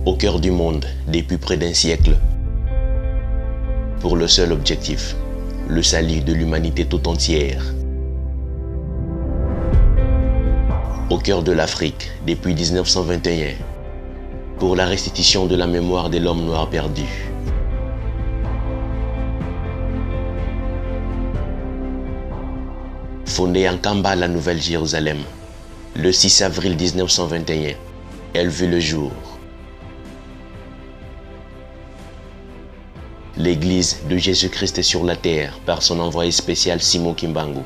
Au cœur du monde depuis près d'un siècle, pour le seul objectif, le salut de l'humanité tout entière. Au cœur de l'Afrique depuis 1921, pour la restitution de la mémoire de l'homme noir perdu. Fondée en Kamba, la Nouvelle-Jérusalem, le 6 avril 1921, elle vit le jour. L'Église de Jésus-Christ sur la terre par son envoyé spécial Simon Kimbangu.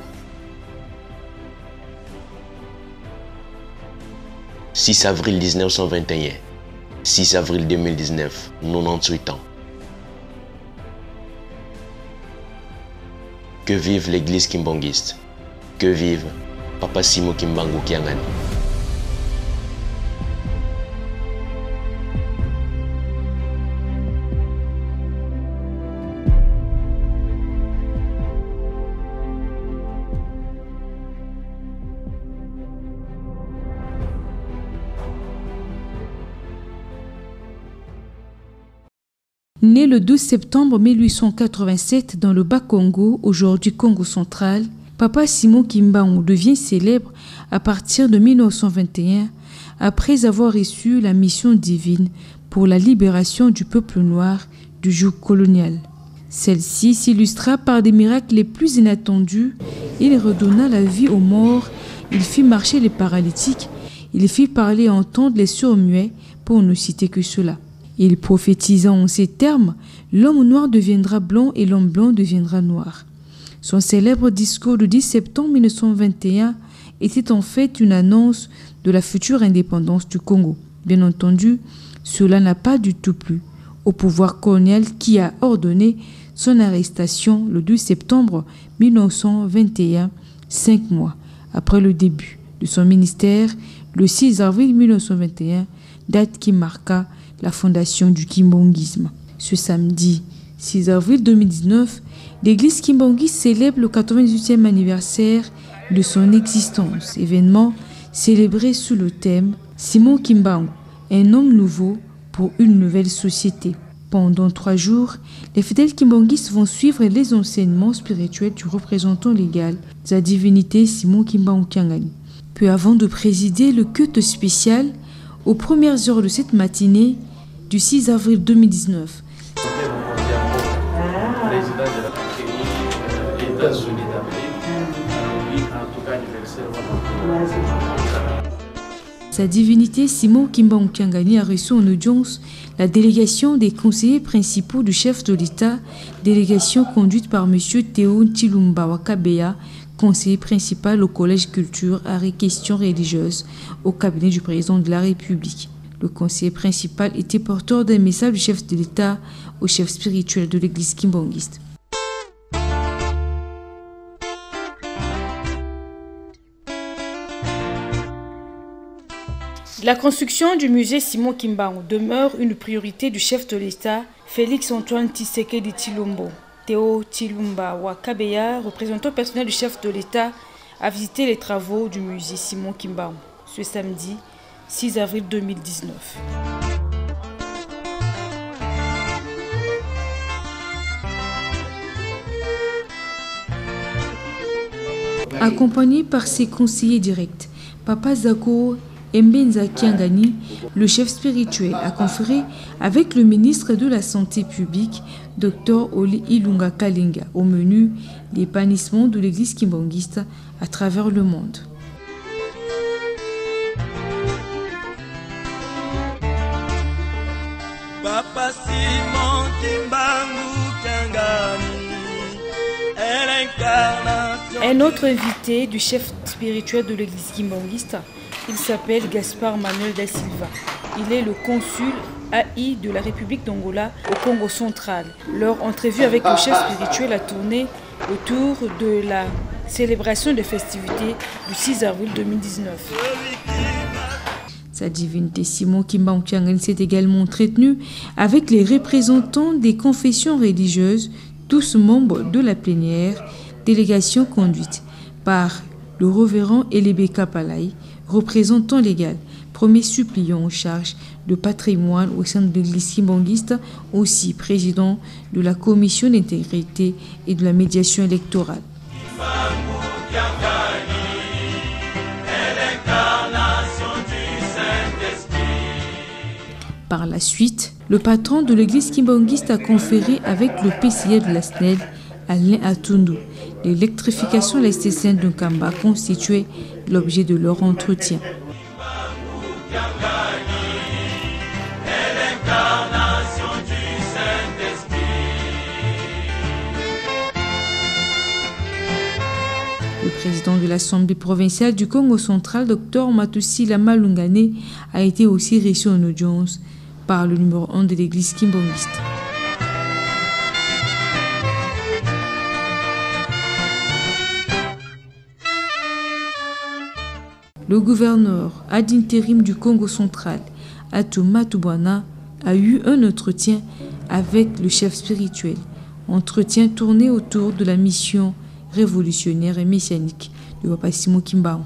6 avril 1921, 6 avril 2019, 98 ans. Que vive l'Église kimbanguiste. Que vive Papa Simon Kimbangu Kiangani. Né le 12 septembre 1887 dans le Bas-Congo, aujourd'hui Congo central, Papa Simon Kimbangu devient célèbre à partir de 1921 après avoir reçu la mission divine pour la libération du peuple noir du joug colonial. Celle-ci s'illustra par des miracles les plus inattendus. Il redonna la vie aux morts, il fit marcher les paralytiques, il fit parler et entendre les sourds-muets, pour ne citer que cela. Il prophétisa en ces termes, l'homme noir deviendra blanc et l'homme blanc deviendra noir. Son célèbre discours du 10 septembre 1921 était en fait une annonce de la future indépendance du Congo. Bien entendu, cela n'a pas du tout plu au pouvoir colonial qui a ordonné son arrestation le 12 septembre 1921, 5 mois après le début de son ministère, le 6 avril 1921, date qui marqua la fondation du kimbanguisme. Ce samedi 6 avril 2019, l'église kimbanguiste célèbre le 98e anniversaire de son existence, événement célébré sous le thème Simon Kimbangu, un homme nouveau pour une nouvelle société. Pendant 3 jours, les fidèles kimbanguistes vont suivre les enseignements spirituels du représentant légal de la divinité Simon Kimbangu Kiangani. Peu avant de présider le culte spécial, aux premières heures de cette matinée du 6 avril 2019, sa divinité Simon Kimbangu Kiangani a reçu en audience la délégation des conseillers principaux du chef de l'État, délégation conduite par M. Théo Ntilumba Wakabeya, conseiller principal au Collège Culture, Arts et Questions religieuses, au cabinet du président de la République. Le conseiller principal était porteur d'un message du chef de l'État au chef spirituel de l'église kimbanguiste. La construction du musée Simon Kimbangu demeure une priorité du chef de l'État, Félix-Antoine Tshisekedi Tshilombo. Théo Ntilumba Wakabeya, représentant personnel du chef de l'État, a visité les travaux du musée Simon Kimbangu ce samedi 6 avril 2019. Accompagné par ses conseillers directs, Papa Zako Mbenza Kiangani, le chef spirituel, a conféré avec le ministre de la Santé publique, Dr Oli Ilunga Kalinga, au menu l'épanouissement de l'église kimbanguiste à travers le monde. Papa Simon Kimbangu Kiangani, un autre invité du chef spirituel de l'église kimbanguiste, il s'appelle Gaspard Manuel da Silva. Il est le consul AI de la République d'Angola au Congo central. Leur entrevue avec le chef spirituel a tourné autour de la célébration des festivités du 6 avril 2019. Sa divinité Simon Kimbangu Kiangani s'est également entretenu avec les représentants des confessions religieuses, tous membres de la plénière, délégation conduite par le révérend Elebeka Palai, représentant légal, premier suppliant en charge de patrimoine au sein de l'église kimbangiste, aussi président de la commission d'intégrité et de la médiation électorale. Par la suite, le patron de l'église kimbangiste a conféré avec le PCA de la SNEL, Alain Atundu. L'électrification de la STCN de Kamba constituait l'objet de leur entretien. Le président de l'Assemblée provinciale du Congo central, Dr Matusila Malungane, a été aussi reçu en audience par le numéro 1 de l'église kimbangiste. Le gouverneur ad intérim du Congo central, Atou Matubwana, a eu un entretien avec le chef spirituel. Entretien tourné autour de la mission révolutionnaire et messianique de Papa Simon Kimbangu.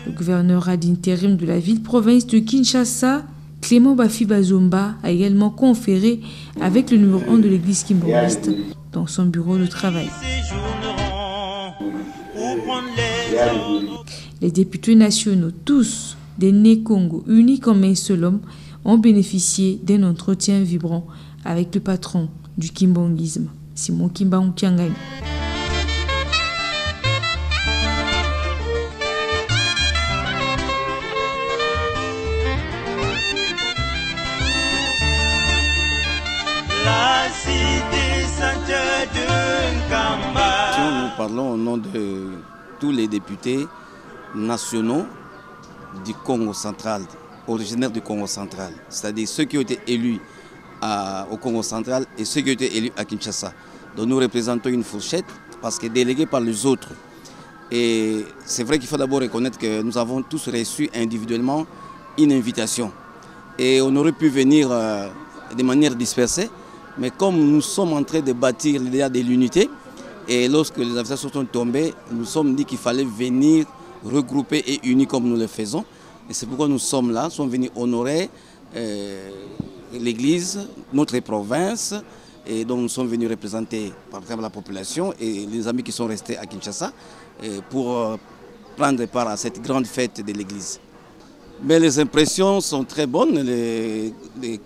Le gouverneur ad intérim de la ville-province de Kinshasa, Clément Bafi Bazomba, a également conféré avec le numéro 1 de l'église kimbangiste dans son bureau de travail. Les députés nationaux, tous des nés Congo, unis comme un seul homme, ont bénéficié d'un entretien vibrant avec le patron du kimbangisme, Simon Kimbangu Kiangani. Nous parlons au nom de tous les députés nationaux du Congo central, originaires du Congo central, c'est-à-dire ceux qui ont été élus au Congo central et ceux qui ont été élus à Kinshasa. Donc nous représentons une fourchette parce que délégués par les autres. Et c'est vrai qu'il faut d'abord reconnaître que nous avons tous reçu individuellement une invitation. Et on aurait pu venir de manière dispersée, mais comme nous sommes en train de bâtir l'idée de l'unité, et lorsque les invitations sont tombées, nous nous sommes dit qu'il fallait venir regrouper et unir comme nous le faisons. Et c'est pourquoi nous sommes là, nous sommes venus honorer l'Église, notre province, et donc nous sommes venus représenter par exemple la population et les amis qui sont restés à Kinshasa pour prendre part à cette grande fête de l'Église. Mais les impressions sont très bonnes, les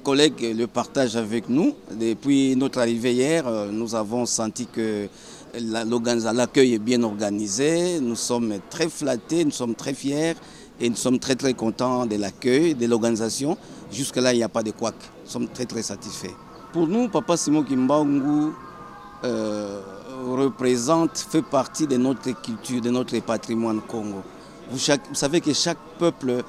collègues le partagent avec nous. Depuis notre arrivée hier, nous avons senti que l'accueil est bien organisé, nous sommes très flattés, nous sommes très fiers et nous sommes très contents de l'accueil, de l'organisation. Jusque-là, il n'y a pas de couac, nous sommes très satisfaits. Pour nous, Papa Simon Kimbangu fait partie de notre culture, de notre patrimoine Congo. Vous savez que chaque peuple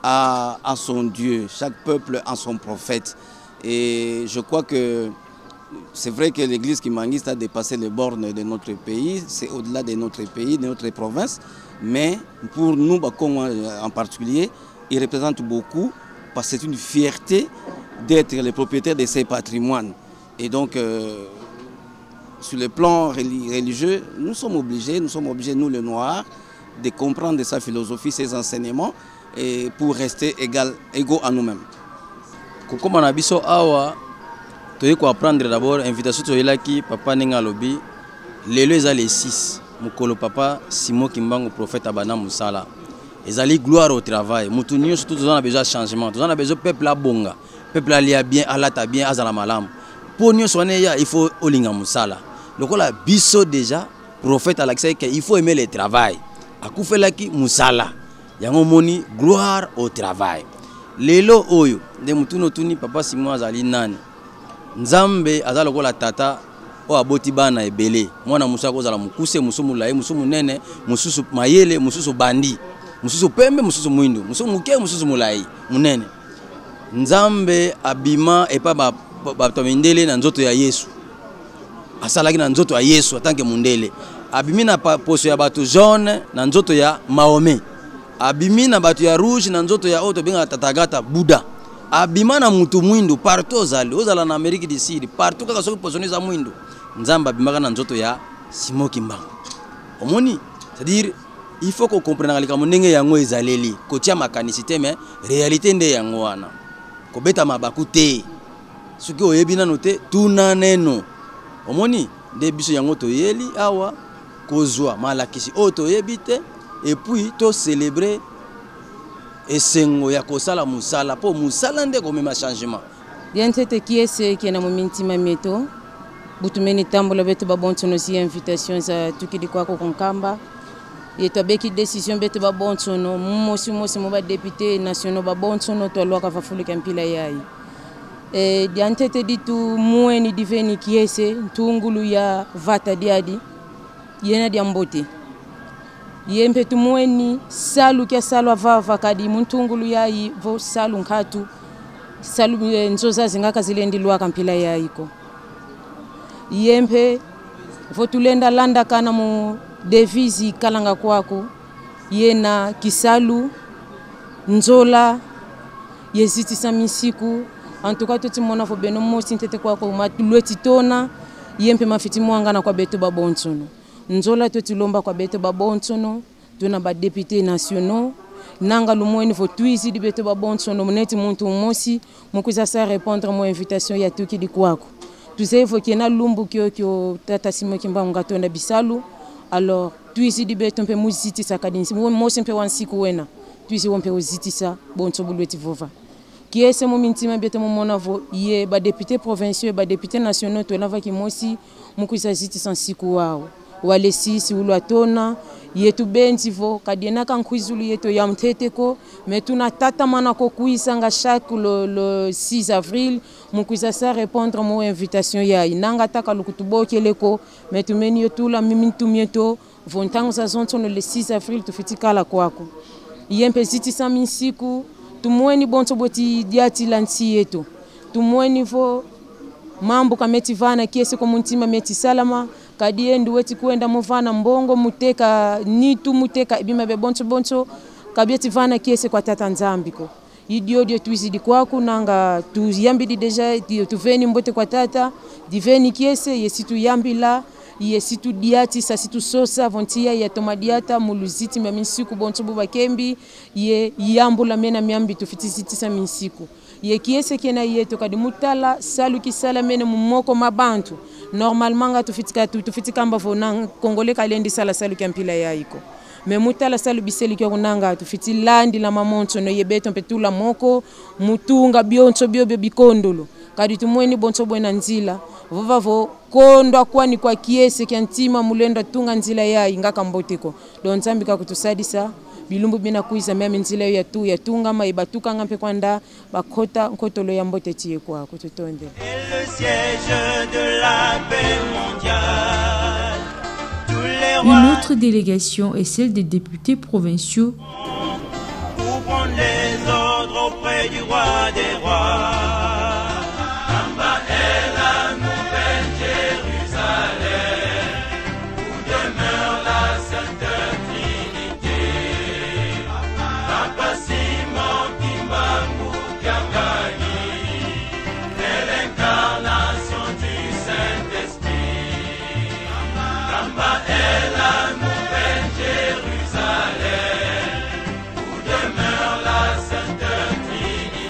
a son Dieu, chaque peuple a son prophète. Et je crois que c'est vrai que l'église kimbangiste a dépassé les bornes de notre pays, c'est au-delà de notre pays, de notre province. Mais pour nous, Congo en particulier, il représente beaucoup parce que c'est une fierté d'être les propriétaires de ces patrimoines. Et donc, sur le plan religieux, nous sommes obligés, nous les Noirs, de comprendre sa philosophie, ses enseignements, et pour rester égaux à nous-mêmes. Comme on a vu awa, tu dois apprendre d'abord l'invitation de Papa Nengalobi, les 6, Mukolo Papa Simon Kimbangu, prophète Abana Moussala. Ils allaient gloire au travail. Moutounio, surtout, nous avons besoin de changement. Nous avons besoin de peuple à bonga. Peuple à bien, à la bien, à la malam. Pour nous soigner, il faut Olinga Moussala. Le coup là, biso déjà, prophète à l'accès qu'il faut aimer le travail. À Koufelaki Moussala. Yango moni gloire au travail. Lelo oyo de mutuno tuni Papa Simon azali nani. Nzambe azalo ko la tata o aboti bana ebele. Mwana musa ko zala mukuse musumu laye musumu nene mususu mayele mususu bandi. Mususu pembe mususu muindo. Mususu muke mususu mulai munene. Nzambe abima epa batomindele na nzoto ya Yesu. Asalaki na nzoto ya Yesu atanke mundele. Abimi na poso ya bato jaune na nzoto ya Mahomet. Abimi na batu ya rouge na nzoto ya auto benga tatagata Buddha. Abima na mutu mwindu partout ozala na Amérique du Sud, partout kaka soki posoni za mwindu. Nzamba abimaka na nzoto ya Simon Kimbangu. omoni c'est-à-dire il faut qu'on comprenne que ndenge yango ezaleli kotia makanisité mais réalité nde yango wana kobeta mabaku te soki oyebi nano te tuna neno omoni nde biso yango toyeli awa kozwa malakisi oyo toyebi te et puis to célébrer esengo ya kosala musala po musala nde komema changement diantete kiese kena mumintima meto butumeni tambola beto babontono si invitation za tukidi kwako konkamba yeto beki décision beto babontono mosi mo ba député national babontono to lwa ka fafulu kampila yayi diantete ditu mueni diveni kiese ntungulu ya vata diadi yena diambote yempe tumueni salu kya salu avava kadi muntungulu yayi vo salu nkatu salu nzoza zingaka zilendilwa kampila yayiko yempe vo tulenda landa kana mu devisi kalanga kwako yena kisalu nzola yeziti samisiku en tout cas tout mona fo beno mosi ntete kwako matulweti tona yempe mafiti mwangana kwa beto babonsono nzola totilomba kwa beto babonsono tuna ba députés nationaux nanga lumweni fo tuizi di beto babonsono muneti muntu mosi mukuza sa répondre mo invitation ya tuki di kwako tuze fo kena lumbu kyo tata Simon Kimbangu ngatonda bisalu alors tuizi di beto mpe muziti sakadinsi mosi mpe wansiku wena tuizi wompe uziti sa bonso bulweti vova qui est ce moment intima beto mona vo ye ba députés provinciaux ba députés nationaux to lava ki mosi mukuza ziti sansiku wao wale sisi ulwatona yetu benti vo kadiena kan kwizulu yeto ya mteteko metuna tata mana ko kuisanga chaque le 6 avril mukuza sa répondre mo invitation ya inanga taka lukutubokeleko metumeni yotula mimintu mieto vo ntango za zontono le 6 avril tufitikala kwako yempe ziti samisiku tumweni bonto boti diati lansi yetu tumweni vo mambo kameti vana kiese ko muntima meti salama kadi endu weti kuenda movana mbongo muteka nitu muteka ibima be bonto kabieti vana kiese kwa tata nzambiko idiodio tuizidi kwako nanga tu yambidi deja tuveni mbote kwa tata diveni kiese yesitu yambila yesitu diati sasitu sosa vontia ya tomadiata muluziti mamisiku bonto buba kembi ye yambula mena miambi tufitiziti sa minsiku ye kiese kena yeto kadi mutala salu kisala mena mumoko mabantu normalement nga tufitika mbavo na kongole kalendi sala salu kampila yaiko me mutala salu biseli kyo kunanga tufiti landi la mamonto no yebeto mpetula moko mutunga bionto biobe bikondolo kadi tumweni bonto bwena nzila vovavo kondwa kwani kwa kiese kya ntima mulenda tunga nzila yayi ngaka mboteko don zambika kutusadisa bilumbu bina kuiza meme nzila ya tu ya tunga maibatuka ngampe kwanda bakota nkotolo ya mbote tie kwa kututonde le siège de la paix mondiale. Une autre délégation est celle des députés provinciaux Pour prendre les ordres auprès du roi des rois. Là-bas est la nouvelle Jérusalem, où demeure la Sainte Trinité. Papa Simon Kimbangu Kiangani est l'incarnation du Saint-Esprit. Là-bas est la nouvelle Jérusalem, où demeure la Sainte Trinité.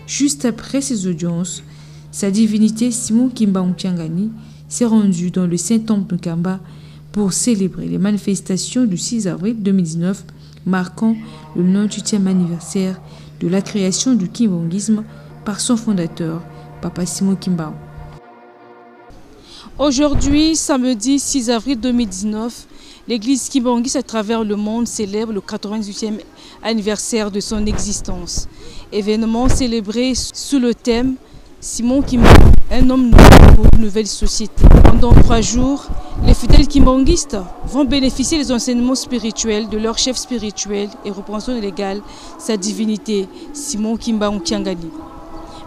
Juste après ces audiences, sa divinité Simon Kimbangu Tiangani s'est rendu dans le Saint-Temple de Kamba pour célébrer les manifestations du 6 avril 2019, marquant le 98e anniversaire de la création du kimbanguisme par son fondateur, Papa Simon Kimbangu. Aujourd'hui, samedi 6 avril 2019, l'église kimbanguiste à travers le monde célèbre le 98e anniversaire de son existence. Événement célébré sous le thème Simon Kimbangu, un homme nouveau pour une nouvelle société. Pendant 3 jours, les fidèles kimbanguistes vont bénéficier des enseignements spirituels de leur chef spirituel et représentant légal, sa divinité, Simon Kimbangu Tiangani.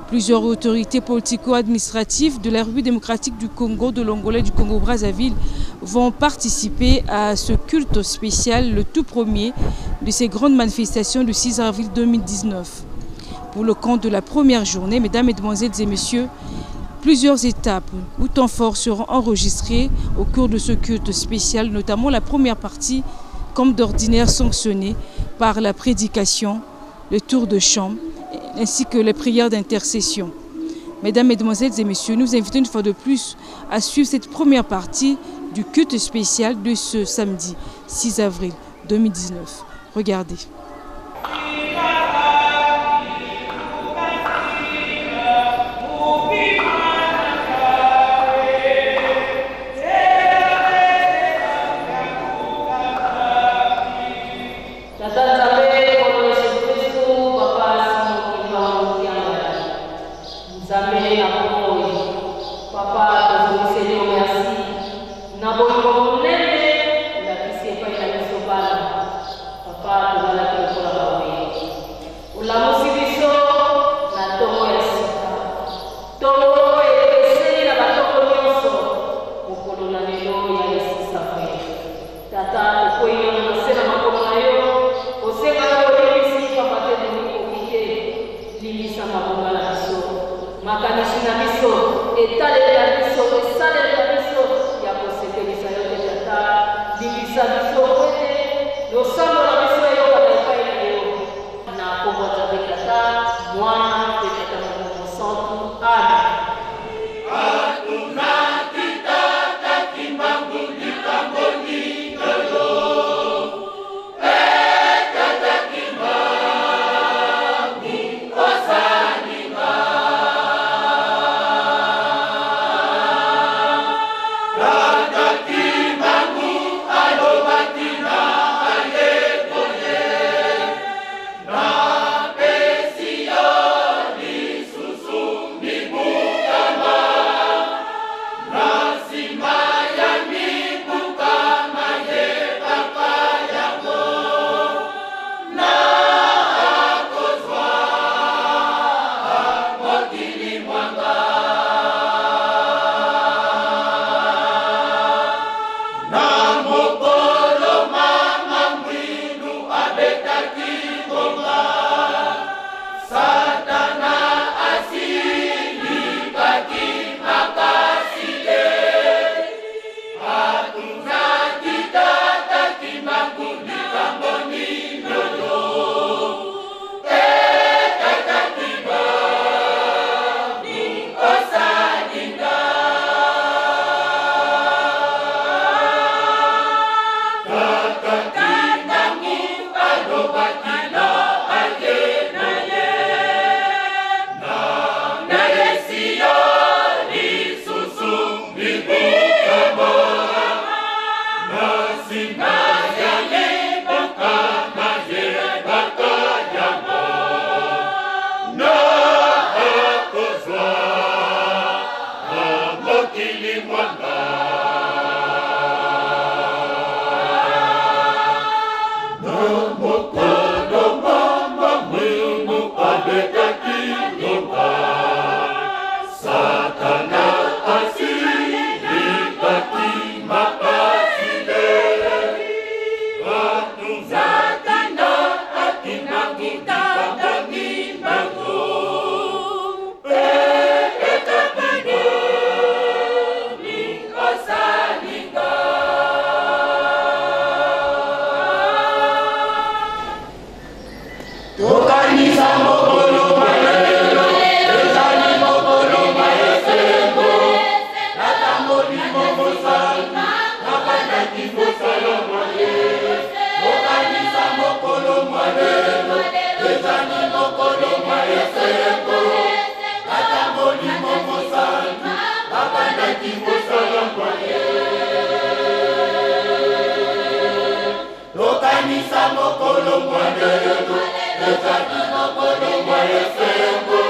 Plusieurs autorités politico-administratives de la République démocratique du Congo, de l'Angola et du Congo-Brazzaville vont participer à ce culte spécial, le tout premier de ces grandes manifestations du 6 avril 2019. Pour le compte de la première journée, mesdames, mesdemoiselles et messieurs, plusieurs étapes ou temps forts seront enregistrés au cours de ce culte spécial, notamment la première partie, comme d'ordinaire sanctionnée par la prédication, le tour de chant, ainsi que les prières d'intercession. Mesdames, mesdemoiselles et messieurs, nous vous invitons une fois de plus à suivre cette première partie du culte spécial de ce samedi 6 avril 2019. Regardez. Tokanisa mokolo malelo ezali mokolo mwa esengo ata molimo mosantu abandaki kosala mwaye tokanisa mokolo mwa lelo ezali mokolo mwa esengo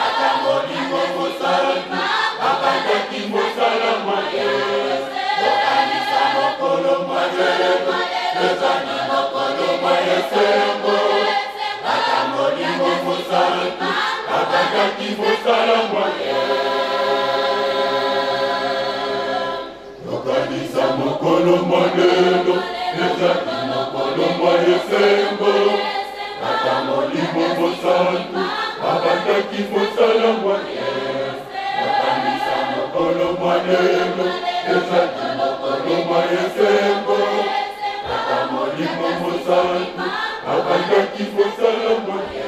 ata molimo mosantu abandaki kosala mwaye tokanisa mokolo mwa lelo ezali mokolo mwa esengo ata molimo mosantu abandaki kosala mwaye tokanisa mokolo mwa lelo ezali mokolo mwa esengo ata molimo mosantu abandaki kosala mwaye tokanisa mokolo mwa lelo ezali mokolo mwa esengo ata molimo mosantu abandaki kosala mwaye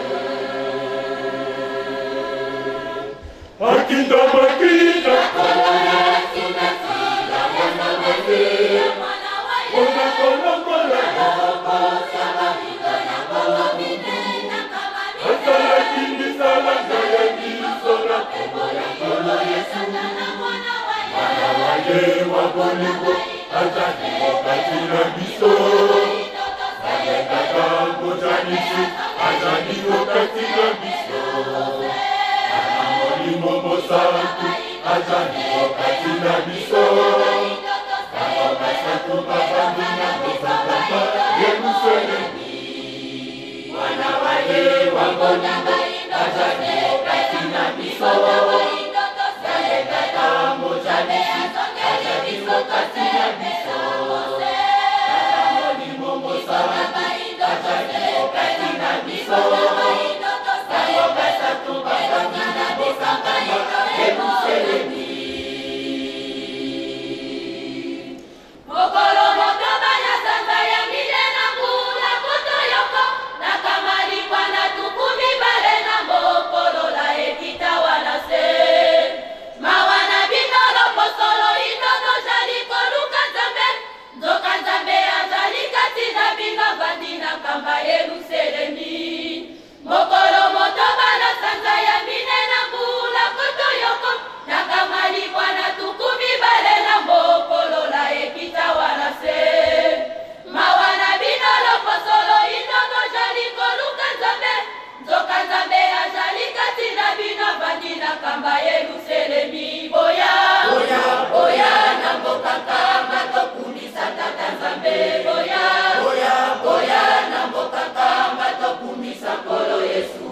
akinda makita Wabolingo azali wakati na biso ayekaka botanisi azali wakati na biso ana molimo mosantu azali wakati na biso bakobasatu babambi na kosakama Yerusalemi wana waye wabolingo azali wakati na biso ayekaka botanisi wakati na biso molimo mosantu azali wakati na biso bakobasatu babambi na kosakama Yerusalemi mokolo motoba na sanza ya milena ngula kotoyoko na kamalikwa na tukumi bale na mokolo la ekita wana se mawana binolo posolo inono jali koluka zambe nzoka zambe azali kati na bino bandi na kamba Yerusalemi mokolo motoba na sanza ya minena ngula kotoyoko na kamalikwa na tukumi bale na mokolo la ekita wana se mawana binolo posolo inono jali koluka zambe nzoka zambe azali kati na bino bandi na kamba Yerusalemi boya boya boya na mboka kamba tokumisa tata nzambe boya boya boya na mboka kamba tokumisa nkolo Yesu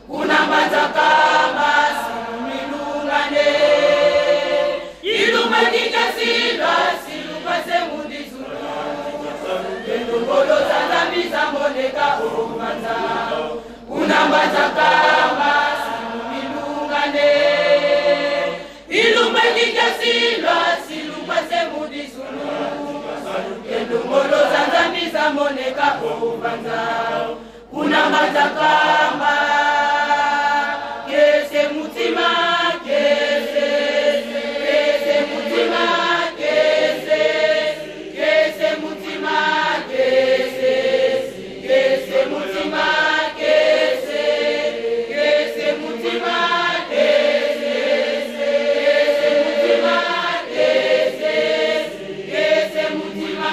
kuna mazaka basi milungane ilumagika silwa silupase mudizulu ndongolo zanambi zamoneka omanza kuna mazaka basi milungane ilumagika silwa silupase mudizulu ndongolo zanambi zamoneka omanza kuna mazakamba kese mutima kese mutima kese mutima kese mutima kese mutima kese mutima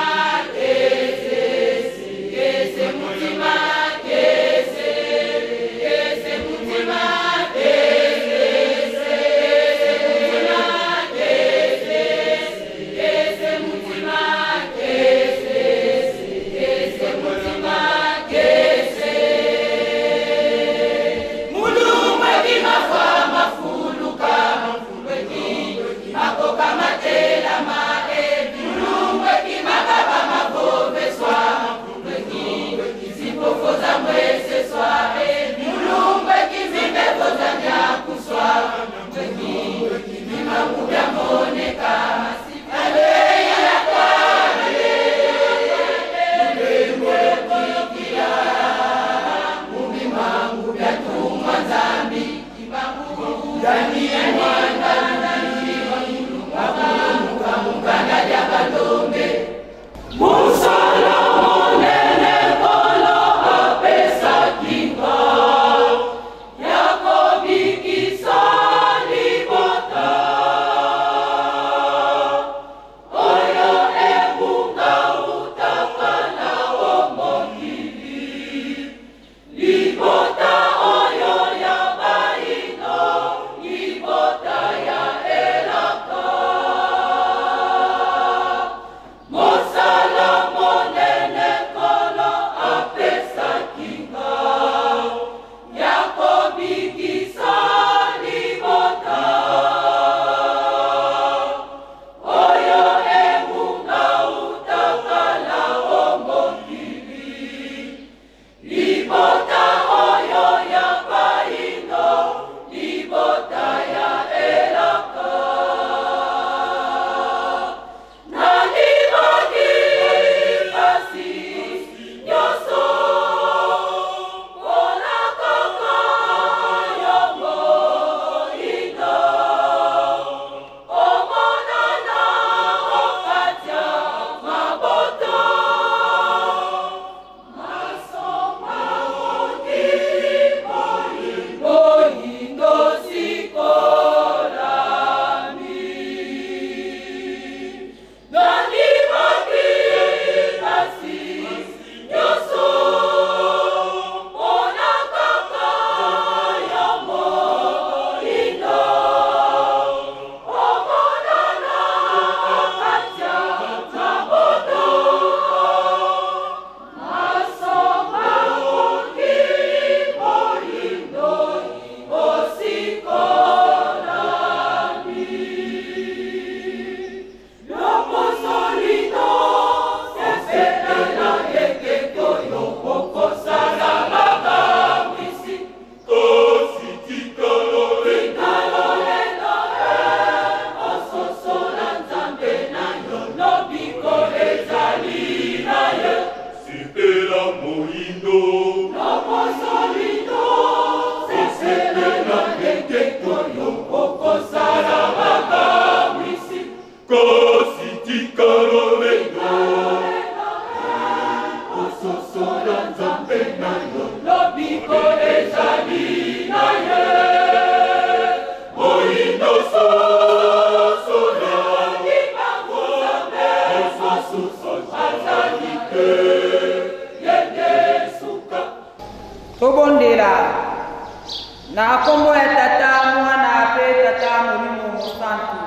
na kombo ya tata mwana pe tata molimo mosantu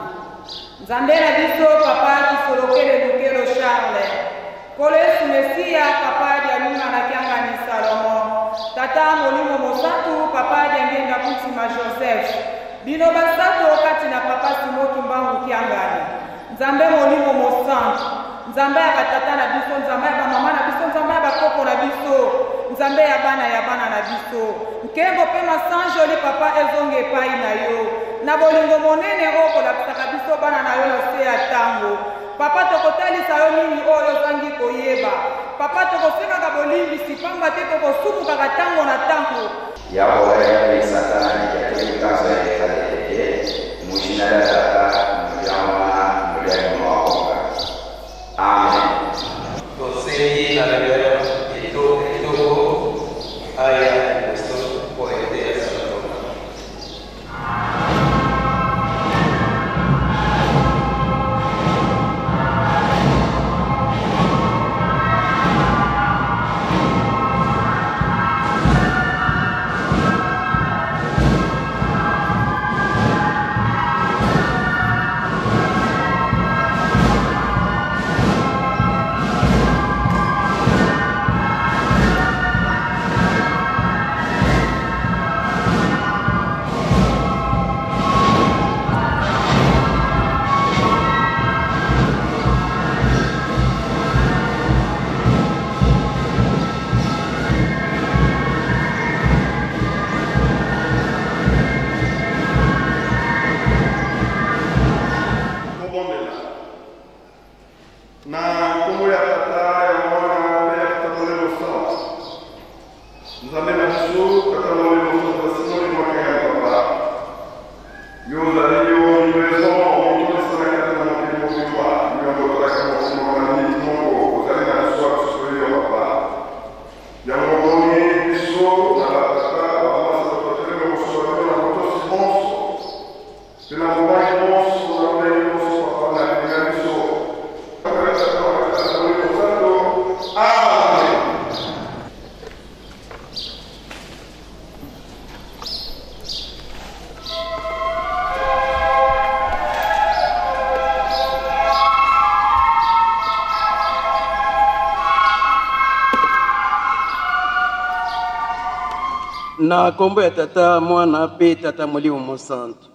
nzambe na biso papa kisolokele lukelo Charles kolesu mesia papa dia luna na kiangani Salomo tata molimo mosantu papa dia ngenga kutima Joseph bino basato kati na papa Simoki mbangu kiangani nzambe molimo mosantu nzambe ya batata na biso nzambe ya mama na biso nzambe ya bakoko na biso nzambe ya bana na biso nkembo pe masanjoli papa ezonge epai na yo na bolingo monene oyo kolakisaka biso bana na yo na se ya ntango papa tokotalisa yo mingi oyo ozangi koyeba papa tokosengaka bolimbisi pamba te tokosukukaka ntango na ntango yakoya satani yatekanza ekalete mujina la tata mujama mujama wakonga amen Conseil la libération et tout aya questo può essere Na kombo ya tata mwana pe tata molimo mosantu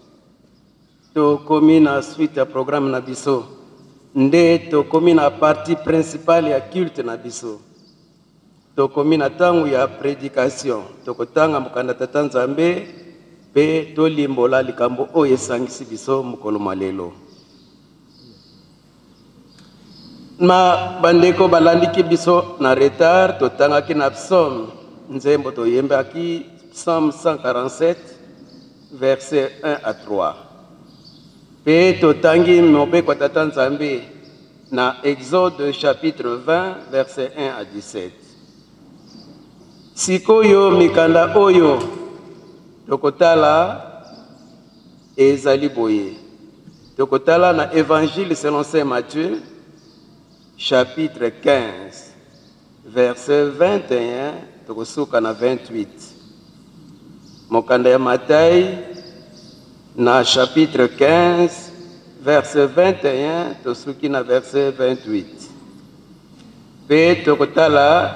tokomi na suite ya programme na biso nde tokomi na partie principale ya culte na biso tokomi na tangu ya prédication tokotanga mokanda tata nzambe pe tolimbola likambo oyo esangisi biso mokolo malelo na bandeko balandiki biso na retard totangaki na psaume nzembo toyembaki Psaume 147, versets 1 à 3. Pe totangi mobeko tata nzambe na Exode chapitre 20, versets 1 à 17. Sikoyo mikanda oyo tokotala ezali boye. Tokotala na Évangile selon Saint Matthieu, chapitre 15, verset 21, tokosuka na 28. Mokanda ya Matayi na chapitre 15 verset 21 tosuki na verset 28 pe tokotala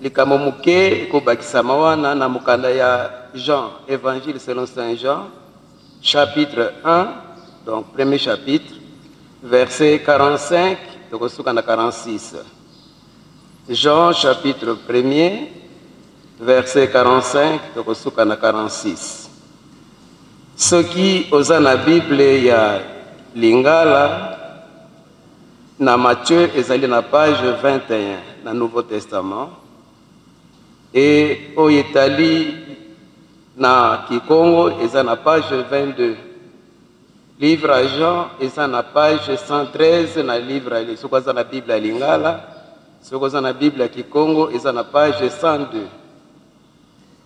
likambo muke ekobakisama wana na mokanda ya Jean, Évangile selon Saint Jean chapitre 1 donc premier chapitre verset 45 tokosuka na 46 Jean chapitre 1er verset 45, tokosuka na 46. Soki oza na Bible ya Lingala, na Matthieu ezali na page 21 na Nouveau Testament, et oyetali na Kikongo eza na page 22. Livre à Jean eza na page 113 na livre à soko oza na Bible ya Lingala, soko oza na Bible ya Kikongo eza na page 102.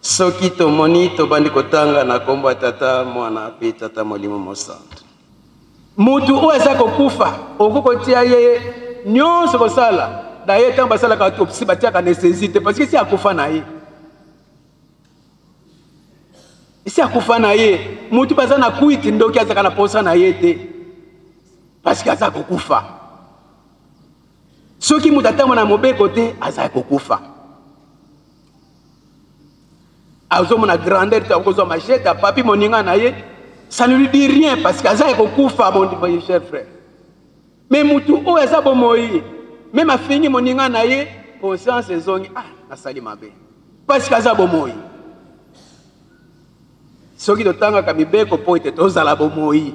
Soki tomoni tobandi kotanga na kombo ya tata mwana pe tata molimo mosantu mutu oyo aza kokufa okokotia ye nyonso kosala na ye ntango basalaka autopsie batiaka anesthésie te parce que si akufa na ye esi akufa na ye mutu baza na kuiti ndoki azaka na posa na ye te parce que aza kokufa soki mutu atambo na mobeko te aza kokufa azomona grandeur te akozwa machette papi moninga na ye ça ne lui dit rien parce que aza kokufa mon cher frère mais mutu oyo aza bomoi même afingi moninga na ye conscience ezongi nasali mabe parce que aza bomoi soki totangaka mibeko po ete tozala bomoi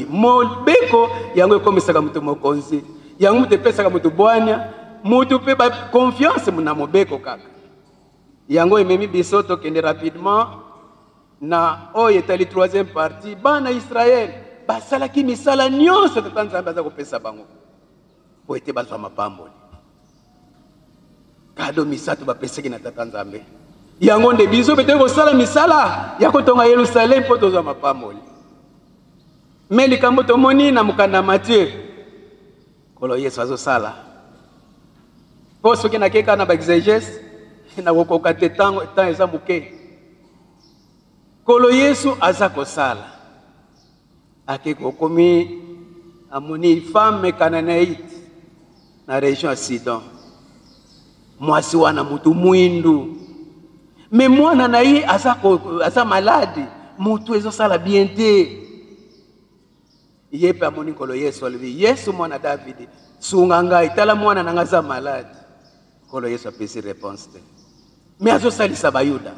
mobeko yango ekomisaka mutu mokonzi yango mutu epesaka mutu bwanya mutu mpe confiance na mobeko kaka yango ememi biso tokende rapidement na oyo etali troisième partie bana Israël basalaki misala nyonso tata nzambe aza kopesa bango po ete bazwa mapamboli kado misato bapesaki na tata nzambe yango nde biso mpe toyei kosala misala ya kotonga Yerusalem mpo tozwa mapamboli me likambo tomoni na mokanda Matthieu kolo Yesu azosala po soki nakeka na baexégese na kokoka te tango eza moke kolo Yesu aza kosala akeki okomi amoni femme cananéite na région ya Sidon mwasi wana mutu mwindu me mwana na ye aza malade mutu ezosala bien te ye mpe amoni kolo Yesu alobi Yesu mwana Davide sunga ngai tala mwana na ngai aza malade kolo Yesu apesi réponse te mais azosalisa bayuda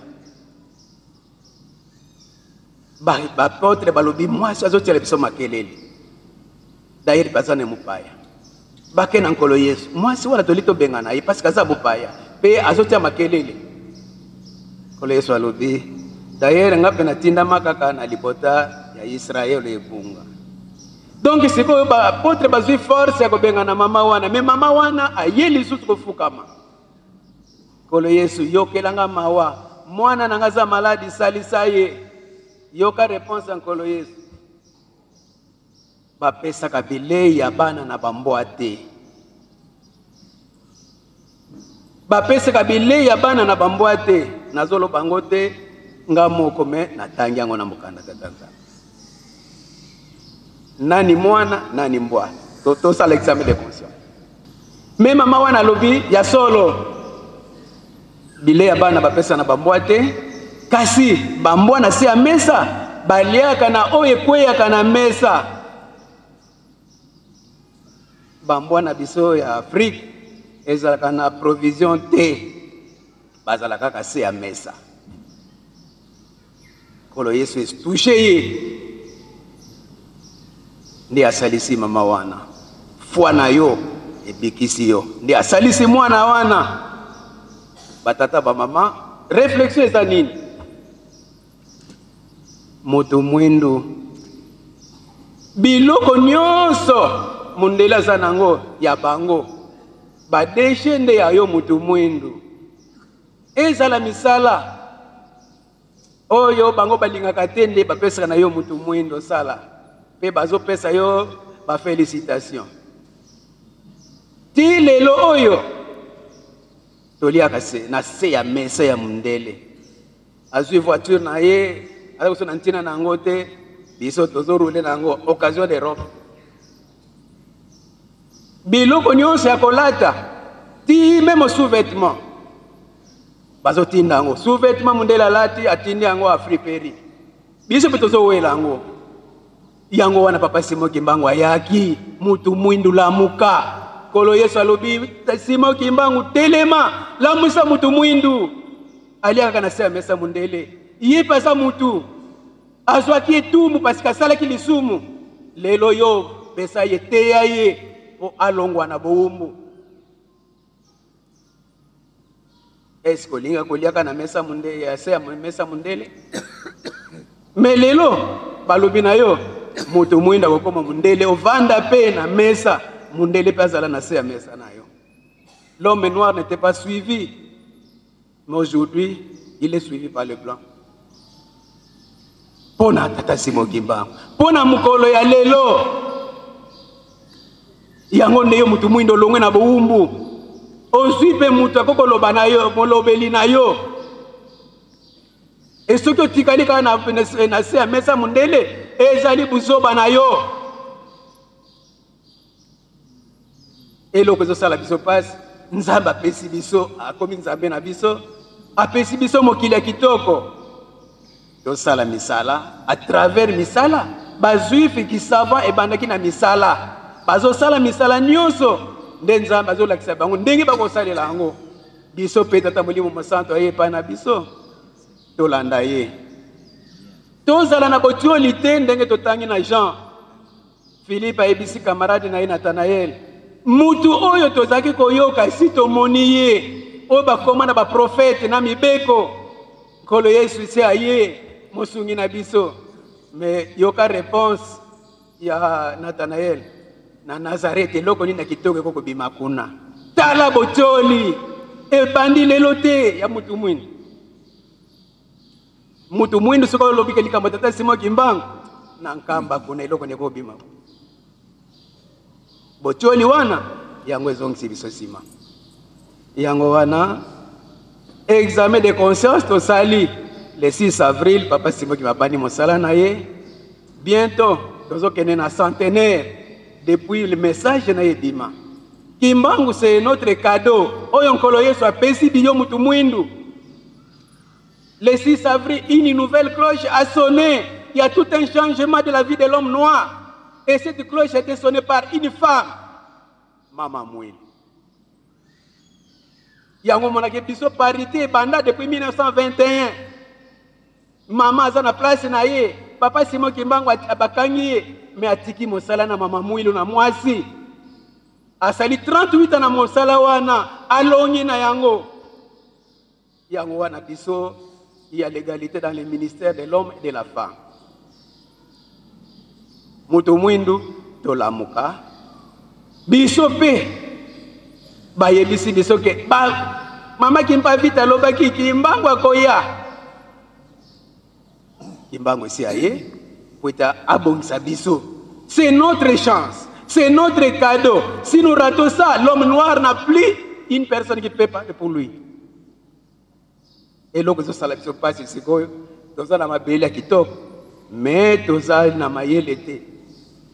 bapotre balobi mwasi azotiela biso makelele d'ailleurs baza na mopaya bake na nkolo Yesu mwasi wana toli tobengana ye parce que aza bopaya pe azotia makelele kolo Yesu alobi d'ailleurs nga pe natinda makaka na libota ya Israel ebunga. Donc sikoyo ba apôtre bazwi force ya kobenga na mama wana, mais mama wana ayeli lisusu kofukama. Kolo Yesu yokelanga mawa mwana nanga za maladi salisa ye. Yoka réponse en kolo Yesu. Bapesaka bilei ya bana na bamboa te. Bapesaka bilei ya bana na bamboa te. Nazolo bango te nga moko me natangi yango na mokanda tatanga. Nani mwana nani mbwa. To ça l'examen de conscience. Mais mama wana lobi ya solo bilei ya bana bapesa na bamboa te. Kasi bambwa na se ya mesa baliaka na oye kweyaka na mesa. Bambwa na biso ya Afrique ezalaka na provision te bazalaka ka se ya mesa. Kolo Yesu touché ye ndi asalisi mama wana fwa na yo ebikisi yo ndi asalisi mwana wana batata ba mama réflexion eza nini moto mwindu biloko nyonso mundela za nango ya bango badeshe nde ya yo moto mwindu ezala misala oyo bango balingaka te nde bapesaka na yo moto mwindu sala pe bazopesa yo ba félicitation ti lelo oyo toliaka se na se ya mesa ya mundele azwi voiture na ye azo na ntina nango te biso tozorule nango occasion de robe biloko nyonso ya kolata ti même sous-vêtement bazotinda yango sous-vêtement mundele alati atindi yango afriperi biso pe tozowela yango yango wana papa Simon Kimbangu ayaki mutu mwindu lamuka kolo Yesu alobi Simon Kimbangu telema lamusa mutu mwindu aliaka na se ya mesa mundele ye pasa mutu azwaki etumu parce que asalaki lisumu lelo yo pesa ye teya ye po alongwa na bowumbu. Est-ce que linga koliaka na mesa mundele ya se ya mesa mundele mais lelo balobi na yo mutu mwinda kokoma mundele ovanda pe na mesa mundele pe azala na se ya mesa na yo. L'homme noir n'était pas suivi, mais aujourd'hui il est suivi par le blanc. Pona tata Simon Kimbangu pona mukolo ya lelo yango nde yo mutu mwindo longwe na bowumbu ozwi pe mutu akokoloba na yo molobeli na yo esoki otikali kaka na se ya mesa mundele ezali buzoba na yo eloko ezosala biso pasi nzambe apesi biso akomi nzambe na biso apesi biso mokili ya kitoko tosala misala à travers misala bazuifi kisava ebandaki na misala bazosala misala nyonso nde nzambe azolakisa bango ndenge bakosalela yango biso pe tata molimo mosantu ayepa na biso tolanda ye tozala na botioli te ndenge totangi na Jean Philippe ayebisi camarade na ye Nathanael mutu oyo tozalaki koyoka si tomoni ye oyo bakoma na baprofete na mibeko kolo Yesu se aye mosungi na biso mais yoka réponse ya Nathanael na Nazareth eloko nini na kitoko ekoko bima kuna tala botioli ebandi lelo te ya mutu mwindu. Mutu mwindu soko lobi likambo tata Simon Kimbangu na nkamba kuna eloko neko bima botioli wana yango ezongisi biso sima yango wana examen de conscience tosali le 6 avril papa Simon Kimabani mosala na ye bientôt tozokende na centenaire depuis le message na ye bima Kimbangu c'est notre cadeau oyo nkolo Yesu apesi biyo mutu mwindu. Le 6 avril, une nouvelle cloche a sonné. Il y a tout un changement de la vie de l'homme noir. Et cette cloche a été sonnée par une femme. Maman Mouine. Il y a un moment qui a parité depuis 1921. Maman a na place na ye. Papa Simon Kimbangu a bakangi mais a tiki mosala na maman Mouine na mwasi. A sali 38 ans na mosala wana alongi na yango. yango wana biso il y a l'égalité dans le ministère de l'homme et de la femme. Mutu mwindu tolamuka biso pe bayebisi biso ke mama Kimpa Vita lobaki Kimbangu akoya Kimbangu si aye puita abongisa biso. C'est notre chance, c'est notre cadeau. Si nous ratons ça, l'homme noir n'a plus une personne qui peut parler pour lui. Et là, nous avons passé ce que nous avons mabeli kitoko, mais nous avons na mayele te.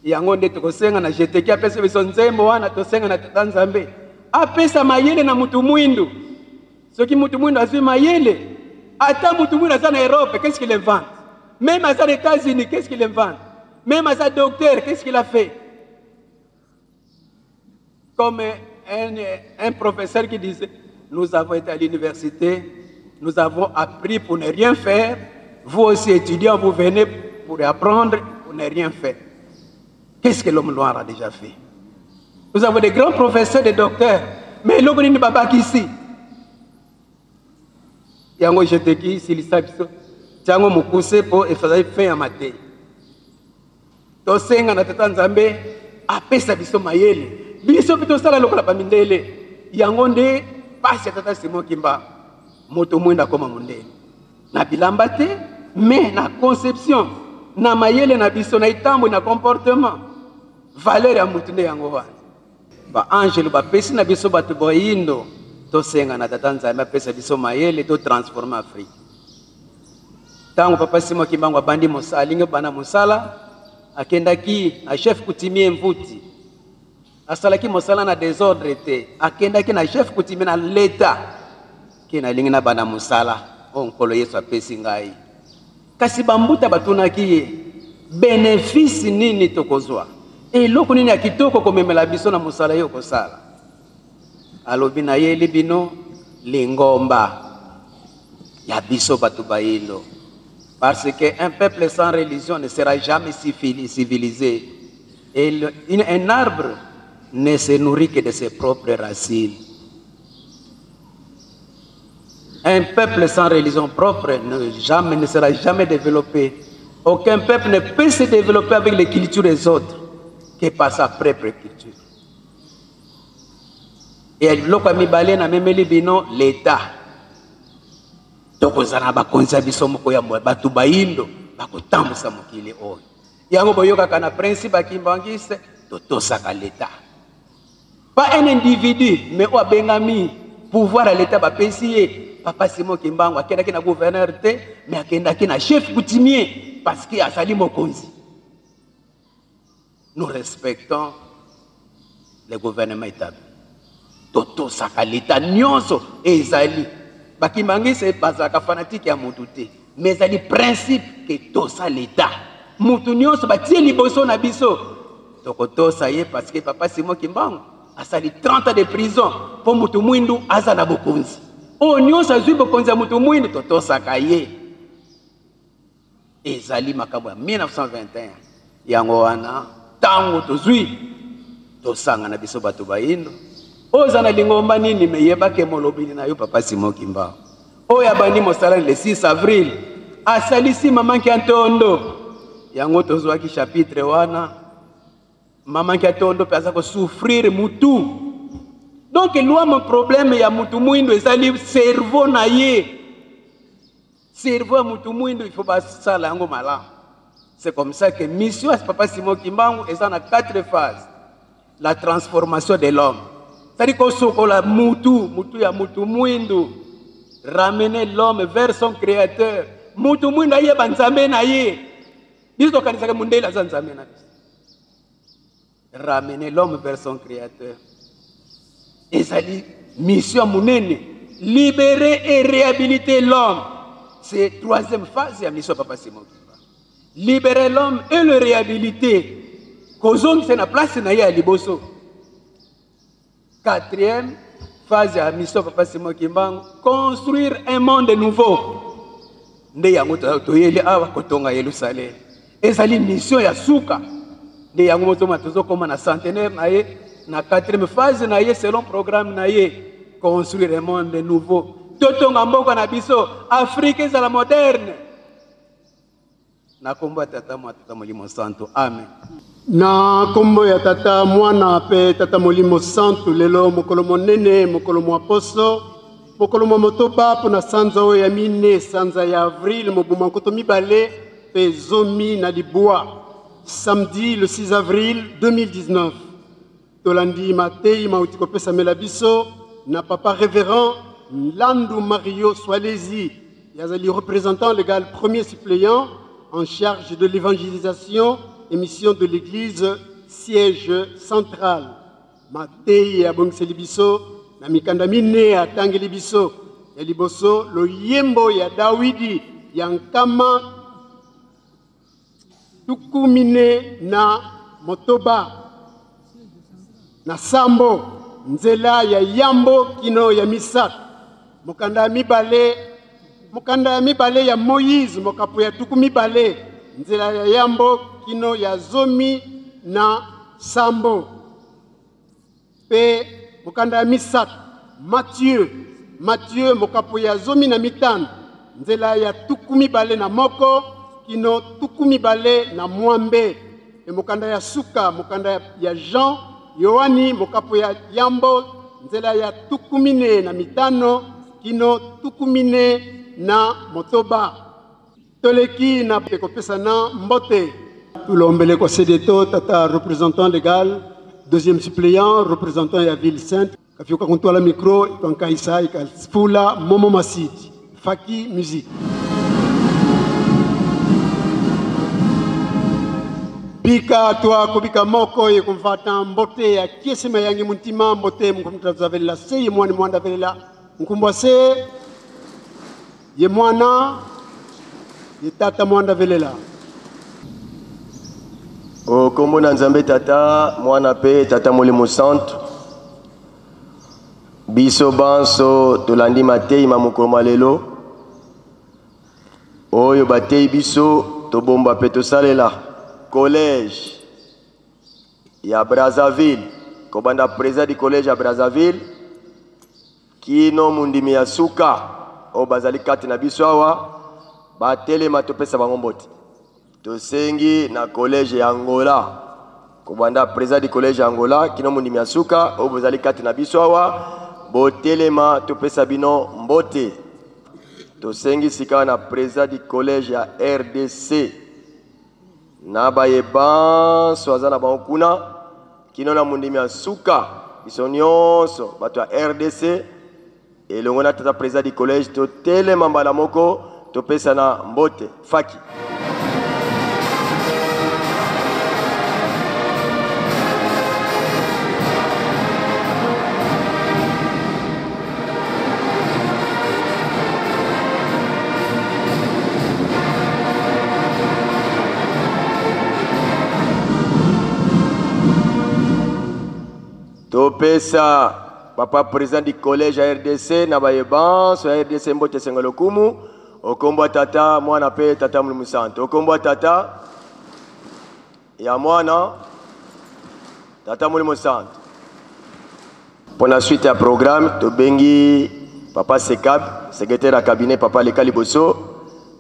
Yango nde tokosenga na jeteki apesa biso nzembo wana tosenga na Tanzambe. Apesa mayele na mutu mwindu. Soki mutu mwindu azui mayele, ata mutu mwindu aza na Europe, qu'est-ce qu'il invente? Même à les États-Unis, qu'est-ce qu'il invente? Même à sa docteur, qu'est-ce qu'il a fait? Comme un professeur qui disait, nous avons été à l'université, nous avons appris pour ne rien faire. Vous aussi, étudiants, vous venez pour apprendre, pour ne rien faire. Qu'est-ce que l'homme noir a déjà fait? Nous avons des grands professeurs, des docteurs, mais l'homme n'est pas ici. Yango jeteki silisabiso, tiango mukuse po efazai fin amate. Tosenga na tata Nzambe apesa biso mayele. Biso pito sala lokola pamindele. Yango nde pasi tata Simon Kimba. Moto mwenda koma mondele. Na bilamba te, mais na conception, na mayele na biso na itambo na comportement. Valeur ya mutu nde yango wana. Ba angelo ba pesi na biso batu boyindo. Tosenga na tata Nzambe apesa biso mayele to transformer Afrique. Tango papa Simon Kimbangu abandi mosala, alinge bana mosala, akendaki na chef coutumier Mvuti. Asalaki mosala na désordre te, akendaki na chef coutumier na l'État. Kina lingi na bana mosala, onkolo Yesu apesi ngai. Kasi bambuta batunaki ye, bénéfice nini tokozwa? Eloko nini ya kitoko komemela biso na mosala yo kosala? Alobi na ye libino lingomba ya biso batu bayilo. Parce qu'un peuple sans religion ne sera jamais civilisé. Et un arbre ne se nourrit que de ses propres racines. Un peuple sans religion propre ne sera jamais développé. Aucun peuple ne peut se développer avec les cultures des autres que par sa propre culture. Et l'État. Tokozana bakonza biso moko ya batu baindo bakotambusa mokili oyo. Yango boyoka kana principe akimbangise totosaka l'État. Pas un individu, mais o bengami pouvoir à l'État bapesiye. Papa Simon Kimbangu akendaki na gouverneur te, mais akendaki na chef coutumier parce que asali mokonzi. Nous respectons le gouvernement établi. Totosaka l'État nyonso ezali. Bakimbangi c'est pas un fanatique ya mutu te, mais c'est le principe que tout ça l'État. Mutu nyonso batie liboso na biso. Tokoto ça y est parce que papa Simon Kimbangu a sali 30 ans de prison pour mutu mwindu aza na bokonzi. O nyonso azui bokonzi ya mutu mwindu toto sakaye. Ezali makambo ya 1921. Yango wana tango tozui tosanga na biso bato baindo. Oza na lingomba nini meyeba ke molobili na yo papa Simon Kimbangu. Oya bandi mosala le 6 avril. Asalisi maman ki antondo. Yango tozwaki chapitre wana. Maman ki antondo pesa ko souffrir mutu. Donc loi mon problème ya mutu mwindo ezali cerveau na ye. Cerveau mutu mwindo il faut pas sala yango malamu. C'est comme ça que mission à papa Simon Kimbangu est en 4 phases. La transformation de l'homme. C'est-à-dire qu'on la mutu ya mutu mwindo. Ramener l'homme vers son créateur. Mutu mwindo aye banzambe na ye. Biso kanisa ke mundela zanzambe na biso. Ramener l'homme vers son créateur. Et ça dit mission munene, libérer et réhabiliter l'homme. C'est la 3e phase de la mission papa Simon Kimbangu. Libérer l'homme et le réhabiliter. Kozong c'est la place na ya liboso. 4e phase de la mission papa Simon Kimbangu, construire un monde nouveau. Nde yango toyeli awa kotonga Yerusalem. Et ça dit mission ya suka. Nde yango motoma tozokoma na centenaire na ye. Na 4e phase na ye selon programme na ye, construire un monde nouveau totonga mboka na biso Afrique ezala moderne na kombo ya tata mwa tata molimo santo amen. Na kombo ya tata mwana pe tata molimo santo lelo mokolo monene mokolo mwa poso mokolo mwa motoba pona sanza oyo ya mine sanza ya avril mobuma nkoto mibale pe zomi na libwa samedi le 6 avril 2019 tolandi matei mauti kopesa mela biso na papa révérend Landu Mario Swalezi yazali représentant légal premier suppléant en charge de l'évangélisation et mission de l'église siège central matei ya bongiseli biso na mikanda mine atangeli biso ya liboso loyembo ya Dawidi ya nkama tukumine na motoba na sambo nzela ya yambo kino ya misato mokanda ya mibale ya Moïse mokapo ya tuku mibale nzela ya yambo kino ya zomi na sambo pe mokanda ya misato Matthieu mokapo ya zomi na mitano nzela ya tuku mibale na moko kino tuku mibale na mwambe e mokanda ya suka mokanda ya Jean Yohani mokapo ya yambo nzela ya tukumine na mitano kino tukumine na motoba toleki na pekopesa na mbote tulombele kwa sedeto tata représentant légal deuxième suppléant représentant ya ville sainte kafioka kontwala micro twankaisa ikafula momo masiti faki musique bika twa kubika moko ye kumfata mbote ya kiesema yangi muntima mbote mkumtazavela se ye mwani mwanda velela mkumbwa se ye mwana ye tata mwanda velela o kombo na nzambe tata mwana pe tata molimo santo biso banso tolandi matei mamokolo malelo oyo batei biso tobomba pe tosalela collège ya Brazzaville kobanda président du collège ya Brazzaville kino mundimi ya suka o bazali kati na biso awa batelema topesa bango mbote tosengi na collège ya Angola kobanda président du collège ya Angola kino mundimi ya suka o bazali kati na biso awa botelema topesa bino mbote tosengi sika na président du collège ya RDC na baye banso aza na bango kuna kino na mundimi ya suka biso nyonso bato ya RDC elongo na tata président du collège totelema mbala moko topesa na mbote faki topesa papa président du collège à RDC na bayeban so RDC mbote sengolo kumu okombo tata mwana pe tata mulimo santo okombo tata ya mwana tata mulimo santo pour la suite ya programme to bengi papa Sekab secrétaire à cabinet papa Lekali Boso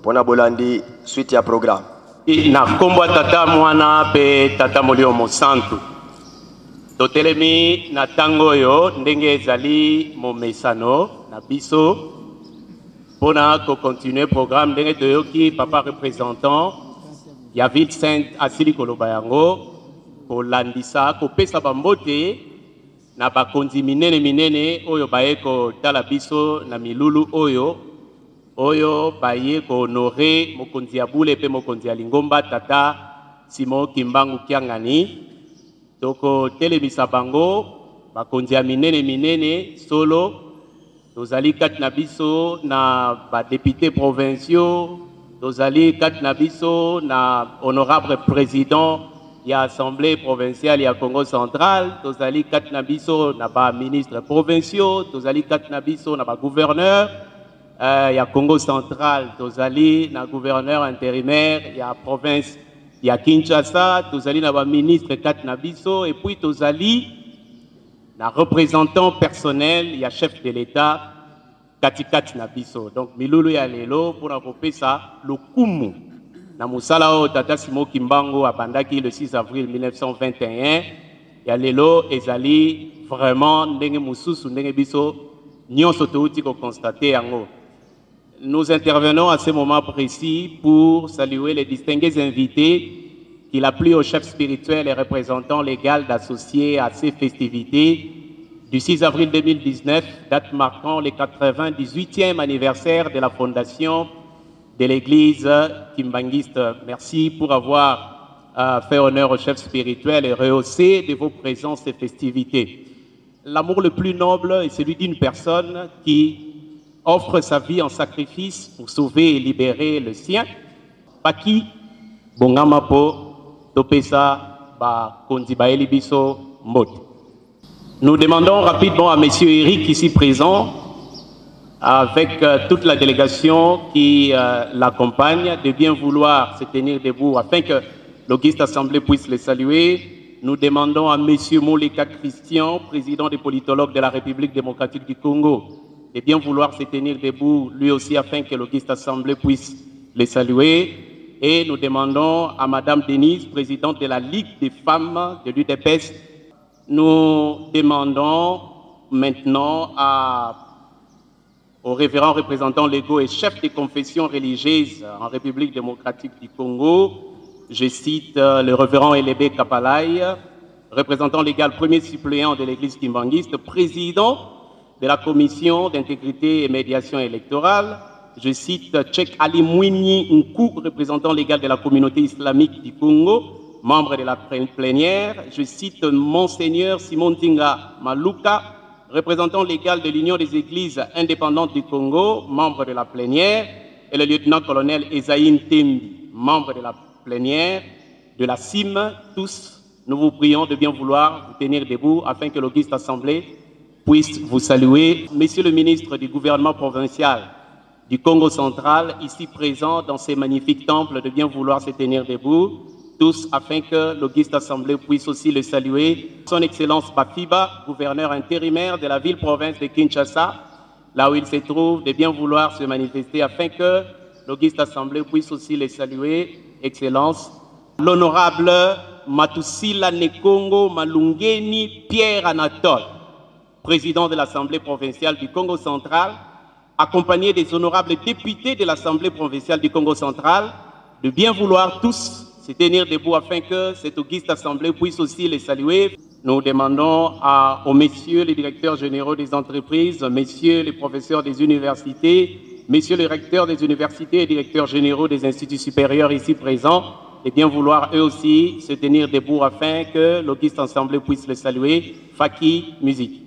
pour na bolandi suite ya programme na kombo tata mwana pe tata mulimo santo totelemi na tango yo ndenge ezali momesano na biso pona ko continuer programme ndenge toyoki papa représentant ya ville sainte asili koloba yango kolandisa kopesa bambote na bakonzi minene oyo baye kotala biso na milulu oyo baye ko honore mokonzi ya bule pe mokonzi ya lingomba tata Simon Kimbangu Kiangani toko telemisa bango bakonzi ya minene solo tozali kati na biso na ba députés provinciaux tozali kati na biso na honorable président ya assemblée provinciale ya Congo central tozali kati na biso na ba ministres provinciaux tozali kati na biso na ba gouverneur ya Congo central tozali na gouverneur intérimaire ya province ya Kinshasa tozali na ba ministre kati na biso et puis tozali na représentant personnel ya chef de l'État katikati na biso. Donc milulu ya lelo pour kopesa lokumu na musala o tata Simon Kimbangu abandaki le 6 avril 1921 ya lelo ezali vraiment ndenge mususu ndenge biso nyonso touti ko constater yango. Nous intervenons à ce moment précis pour saluer les distingués invités qu'il a plu au chef spirituel et représentant légal d'associer à ces festivités du 6 avril 2019, date marquant le 98e anniversaire de la fondation de l'église kimbanguiste. Merci pour avoir fait honneur au chef spirituel et rehaussé de vos présences et festivités. L'amour le plus noble est celui d'une personne qui offre sa vie en sacrifice pour sauver et libérer le sien. Paki, Bongamapo, Topesa, Ba Kondiba Elibiso, Mot. Nous demandons rapidement à M. Eric, ici présent, avec toute la délégation qui l'accompagne, de bien vouloir se tenir debout afin que l'Auguste Assemblée puisse les saluer. Nous demandons à M. Moleka Christian, président des politologues de la République démocratique du Congo, de bien vouloir se tenir debout, lui aussi, afin que l'Auguste Assemblée puisse les saluer. Et nous demandons à Mme Denise, présidente de la Ligue des femmes de l'UDPS. Nous demandons maintenant aux révérends représentants légaux et chefs des confessions religieuses en République démocratique du Congo. Je cite le révérend Elébé Kapalaï, représentant légal premier suppléant de l'église kimbanguiste, président de la commission d'intégrité et médiation électorale. Je cite Tchèque Ali Mouini Nkou, représentant légal de la communauté islamique du Congo, membre de la plénière. Je cite Monseigneur Simon Tinga Maluka, représentant légal de l'Union des Églises indépendantes du Congo, membre de la plénière, et le lieutenant-colonel Esaïn Tembi, membre de la plénière de la CIM. Tous, nous vous prions de bien vouloir vous tenir debout afin que l'Auguste Assemblée puisse vous saluer. Monsieur le ministre du gouvernement provincial du Congo central, ici présent dans ces magnifiques temples, de bien vouloir se tenir debout, tous, afin que l'Auguste Assemblée puisse aussi le saluer. Son Excellence Bafiba, gouverneur intérimaire de la ville-province de Kinshasa, là où il se trouve, de bien vouloir se manifester afin que l'Auguste Assemblée puisse aussi le saluer. Excellence, l'honorable Matusila Nekongo Malungeni Pierre Anatole, président de l'Assemblée provinciale du Congo central, accompagné des honorables députés de l'Assemblée provinciale du Congo central, de bien vouloir tous se tenir debout afin que cette auguste assemblée puisse aussi les saluer. Nous demandons aux messieurs les directeurs généraux des entreprises, messieurs les professeurs des universités, messieurs les recteurs des universités et directeurs généraux des instituts supérieurs ici présents, de bien vouloir eux aussi se tenir debout afin que l'auguste assemblée puisse les saluer. Faki, musique.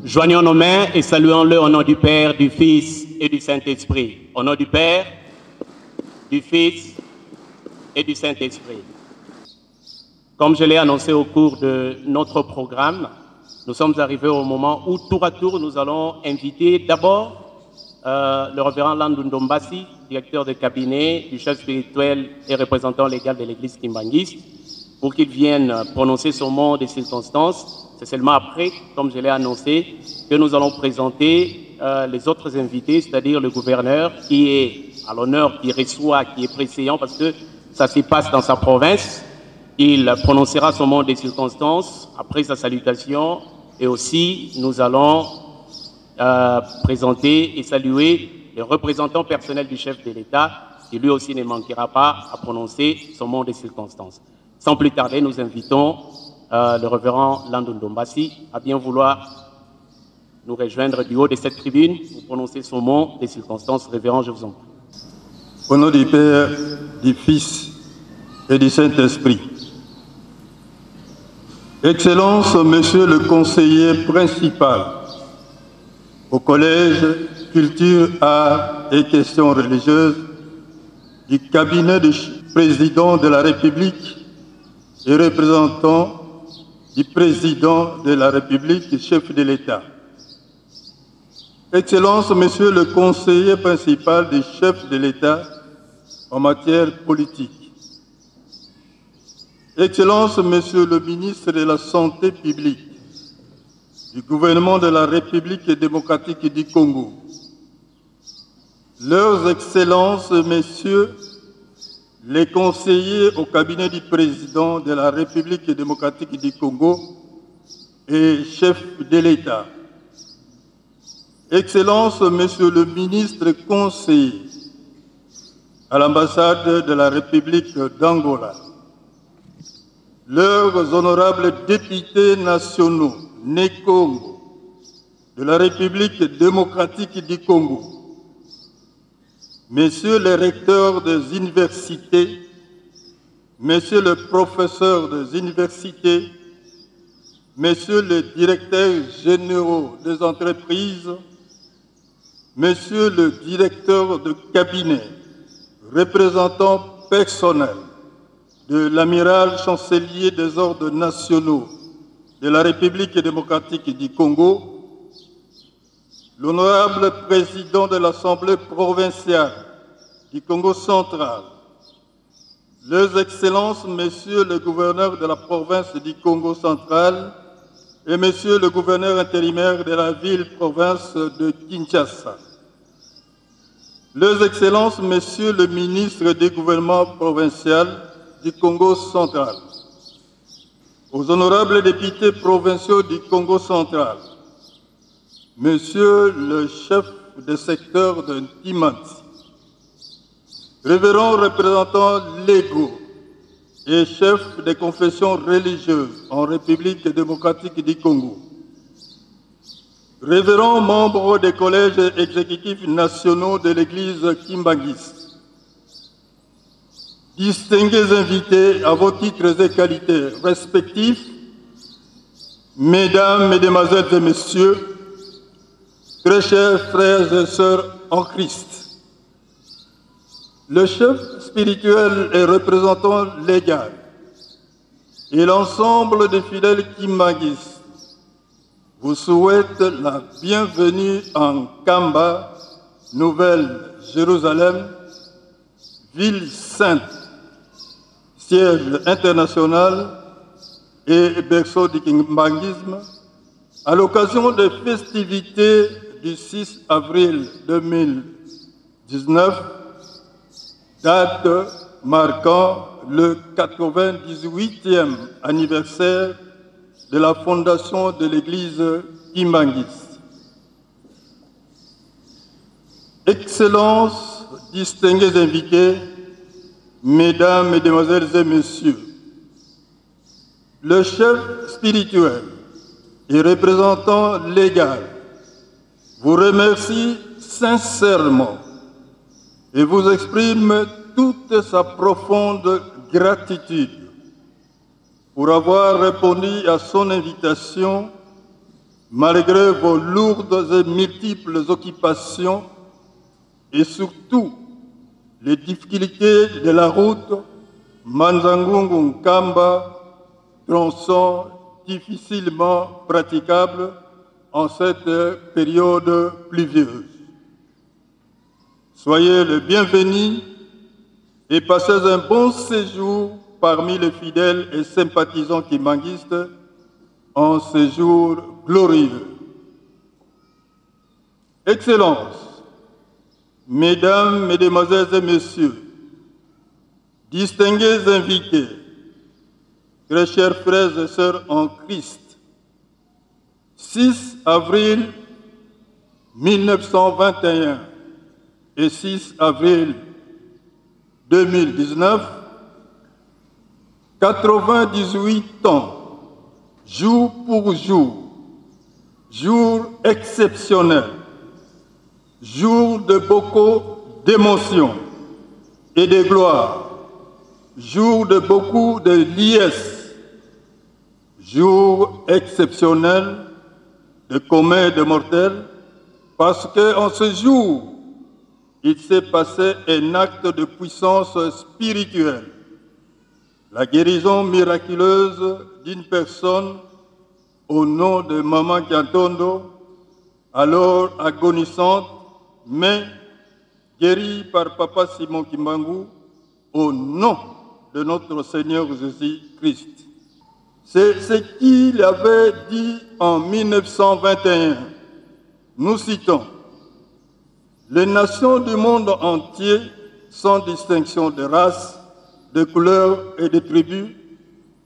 Joignons nos mains et saluons-le au nom du Père, du Fils et du Saint-Esprit. Au nom du Père, du Fils et du Saint-Esprit. Comme je l'ai annoncé au cours de notre programme, nous sommes arrivés au moment où, tour à tour, nous allons inviter d'abord le révérend Landou Ndombasi, directeur de cabinet du chef spirituel et représentant légal de l'église kimbanguiste, pour qu'il vienne prononcer son mot des circonstances. C'est seulement après, comme je l'ai annoncé, que nous allons présenter les autres invités, c'est-à-dire le gouverneur qui est à l'honneur, qui reçoit, qui est préséant parce que ça se passe dans sa province. Il prononcera son mot des circonstances après sa salutation et aussi nous allons présenter et saluer les représentants personnels du chef de l'État qui lui aussi ne manquera pas à prononcer son mot des circonstances. Sans plus tarder, nous invitons le révérend Landon Dombassi, à bien vouloir nous rejoindre du haut de cette tribune pour prononcer son mot des circonstances. Révérend, je vous en prie. Au nom du Père, du Fils et du Saint-Esprit. Excellence, Monsieur le conseiller principal au Collège Culture, Arts et Questions religieuses du cabinet du président de la République et représentant du président de la République, chef de l'État. Excellence, Monsieur le conseiller principal du chef de l'État en matière politique. Excellence, Monsieur le ministre de la Santé publique du gouvernement de la République démocratique du Congo. Leurs Excellences, Messieurs les conseillers au cabinet du président de la République démocratique du Congo et chef de l'État. Excellences, Monsieur le ministre conseiller à l'ambassade de la République d'Angola, leurs honorables députés nationaux, né-Congo, de la République démocratique du Congo, Messieurs les recteurs des universités, Messieurs les professeurs des universités, Messieurs les directeurs généraux des entreprises, Messieurs le directeur de cabinet, représentant personnel de l'amiral chancelier des ordres nationaux de la République démocratique du Congo, l'honorable président de l'Assemblée provinciale du Congo central, leurs Excellences, Messieurs le gouverneur de la province du Congo central et Messieurs le gouverneur intérimaire de la ville-province de Kinshasa, leurs Excellences, Messieurs le ministre du gouvernement provincial du Congo central, aux honorables députés provinciaux du Congo central, Monsieur le chef de secteur de Timanti, révérends représentants légaux et chefs des confessions religieuses en République démocratique du Congo, révérends membres des collèges exécutifs nationaux de l'Église Kimbangis, distingués invités à vos titres et qualités respectifs, Mesdames, Mesdemoiselles et Messieurs, très chers frères et sœurs en Christ, le chef spirituel et représentant légal et l'ensemble des fidèles Kimbangis vous souhaitent la bienvenue en Kamba, Nouvelle-Jérusalem, ville sainte, siège international et berceau du kimbangisme, à l'occasion des festivités du 6 avril 2019, date marquant le 98e anniversaire de la fondation de l'église Kimbangis. Excellences, distingués invités, Mesdames, Mesdemoiselles et Messieurs, le chef spirituel et représentant légal vous remercie sincèrement et vous exprime toute sa profonde gratitude pour avoir répondu à son invitation malgré vos lourdes et multiples occupations et surtout les difficultés de la route Manzangungu-Nkamba, tronçon difficilement praticable en cette période pluvieuse. Soyez les bienvenus et passez un bon séjour parmi les fidèles et sympathisants kimbanguistes en séjour glorieux. Excellences, Mesdames, Mesdemoiselles et Messieurs, distingués invités, très chers frères et sœurs en Christ, 6 avril 1921 et 6 avril 2019, 98 ans jour pour jour, jour exceptionnel, jour de beaucoup d'émotions et de gloire, jour de beaucoup de liesse, jour exceptionnel de commun et de mortel, parce qu'en ce jour, il s'est passé un acte de puissance spirituelle, la guérison miraculeuse d'une personne au nom de Maman Kiantondo, alors agonisante, mais guérie par Papa Simon Kimbangu, au nom de notre Seigneur Jésus-Christ. C'est ce qu'il avait dit en 1921. Nous citons: les nations du monde entier, sans distinction de race, de couleur et de tribus,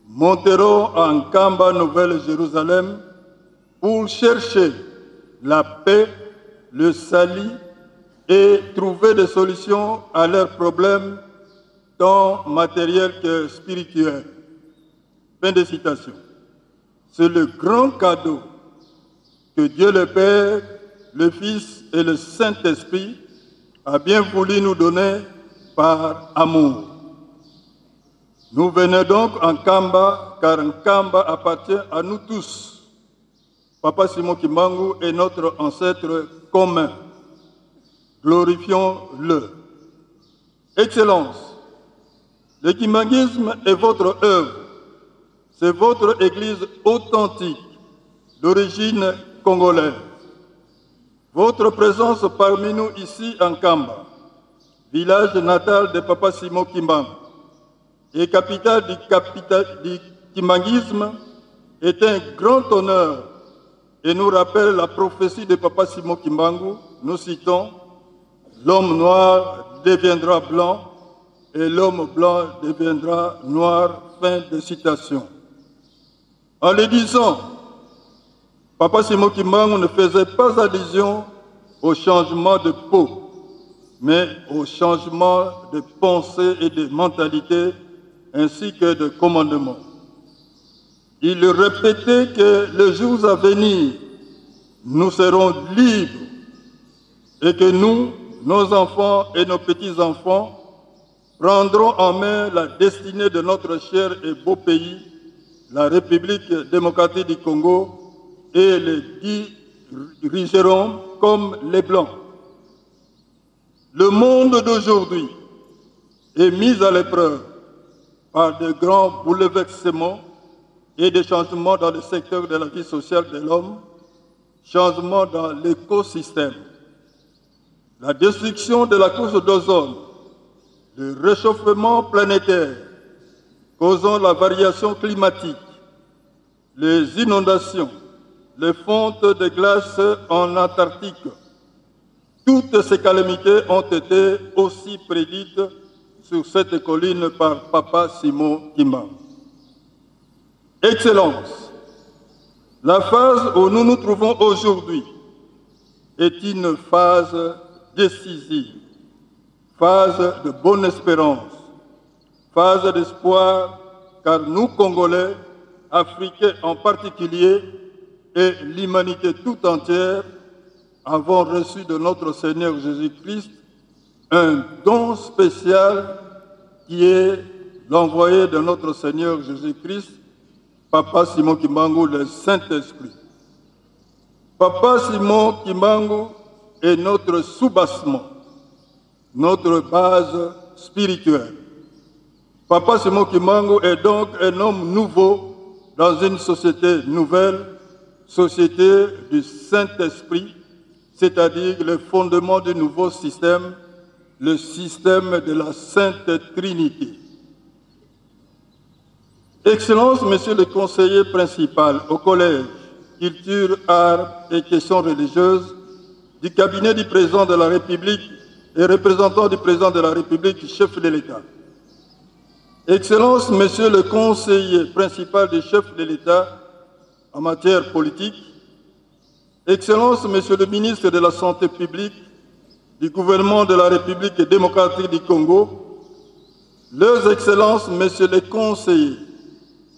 monteront en Kamba, Nouvelle-Jérusalem, pour chercher la paix, le salut et trouver des solutions à leurs problèmes, tant matériels que spirituels. Fin de citation. C'est le grand cadeau que Dieu le Père, le Fils et le Saint-Esprit a bien voulu nous donner par amour. Nous venons donc en Kamba, car en Kamba appartient à nous tous. Papa Simon Kimbangu est notre ancêtre commun. Glorifions-le. Excellence, le kimbanguisme est votre œuvre. C'est votre église authentique, d'origine congolaise. Votre présence parmi nous ici en Kamba, village natal de Papa Simon Kimbangu, et capitale du kimbanguisme, est un grand honneur et nous rappelle la prophétie de Papa Simon Kimbangu. Nous citons: l'homme noir deviendra blanc et l'homme blanc deviendra noir. Fin de citation. En le disant, Papa Simon Kimbangu ne faisait pas allusion au changement de peau, mais au changement de pensée et de mentalité, ainsi que de commandement. Il répétait que les jours à venir, nous serons libres et que nous, nos enfants et nos petits-enfants, prendront en main la destinée de notre cher et beau pays, la République démocratique du Congo, et les dirigeront comme les Blancs. Le monde d'aujourd'hui est mis à l'épreuve par de grands bouleversements et des changements dans le secteur de la vie sociale de l'homme, changements dans l'écosystème, la destruction de la couche d'ozone, le réchauffement planétaire causant la variation climatique, les inondations, les fontes de glace en Antarctique. Toutes ces calamités ont été aussi prédites sur cette colline par Papa Simon Kimbangu. Excellence, la phase où nous nous trouvons aujourd'hui est une phase décisive, phase de bonne espérance, phase d'espoir, car nous, Congolais, Africains en particulier, et l'humanité tout entière, avons reçu de notre Seigneur Jésus-Christ un don spécial qui est l'envoyé de notre Seigneur Jésus-Christ, Papa Simon Kimbangu, le Saint-Esprit. Papa Simon Kimbangu est notre soubassement, notre base spirituelle. Papa Simon Kimbangu est donc un homme nouveau dans une société nouvelle, société du Saint-Esprit, c'est-à-dire le fondement du nouveau système, le système de la Sainte Trinité. Excellence, Monsieur le conseiller principal au Collège Culture, Arts et Questions religieuses du cabinet du président de la République et représentant du président de la République, chef de l'État. Excellence, Monsieur le conseiller principal du chef de l'État en matière politique. Excellence, Monsieur le ministre de la Santé publique du gouvernement de la République démocratique du Congo. Leurs Excellences, Messieurs les conseillers,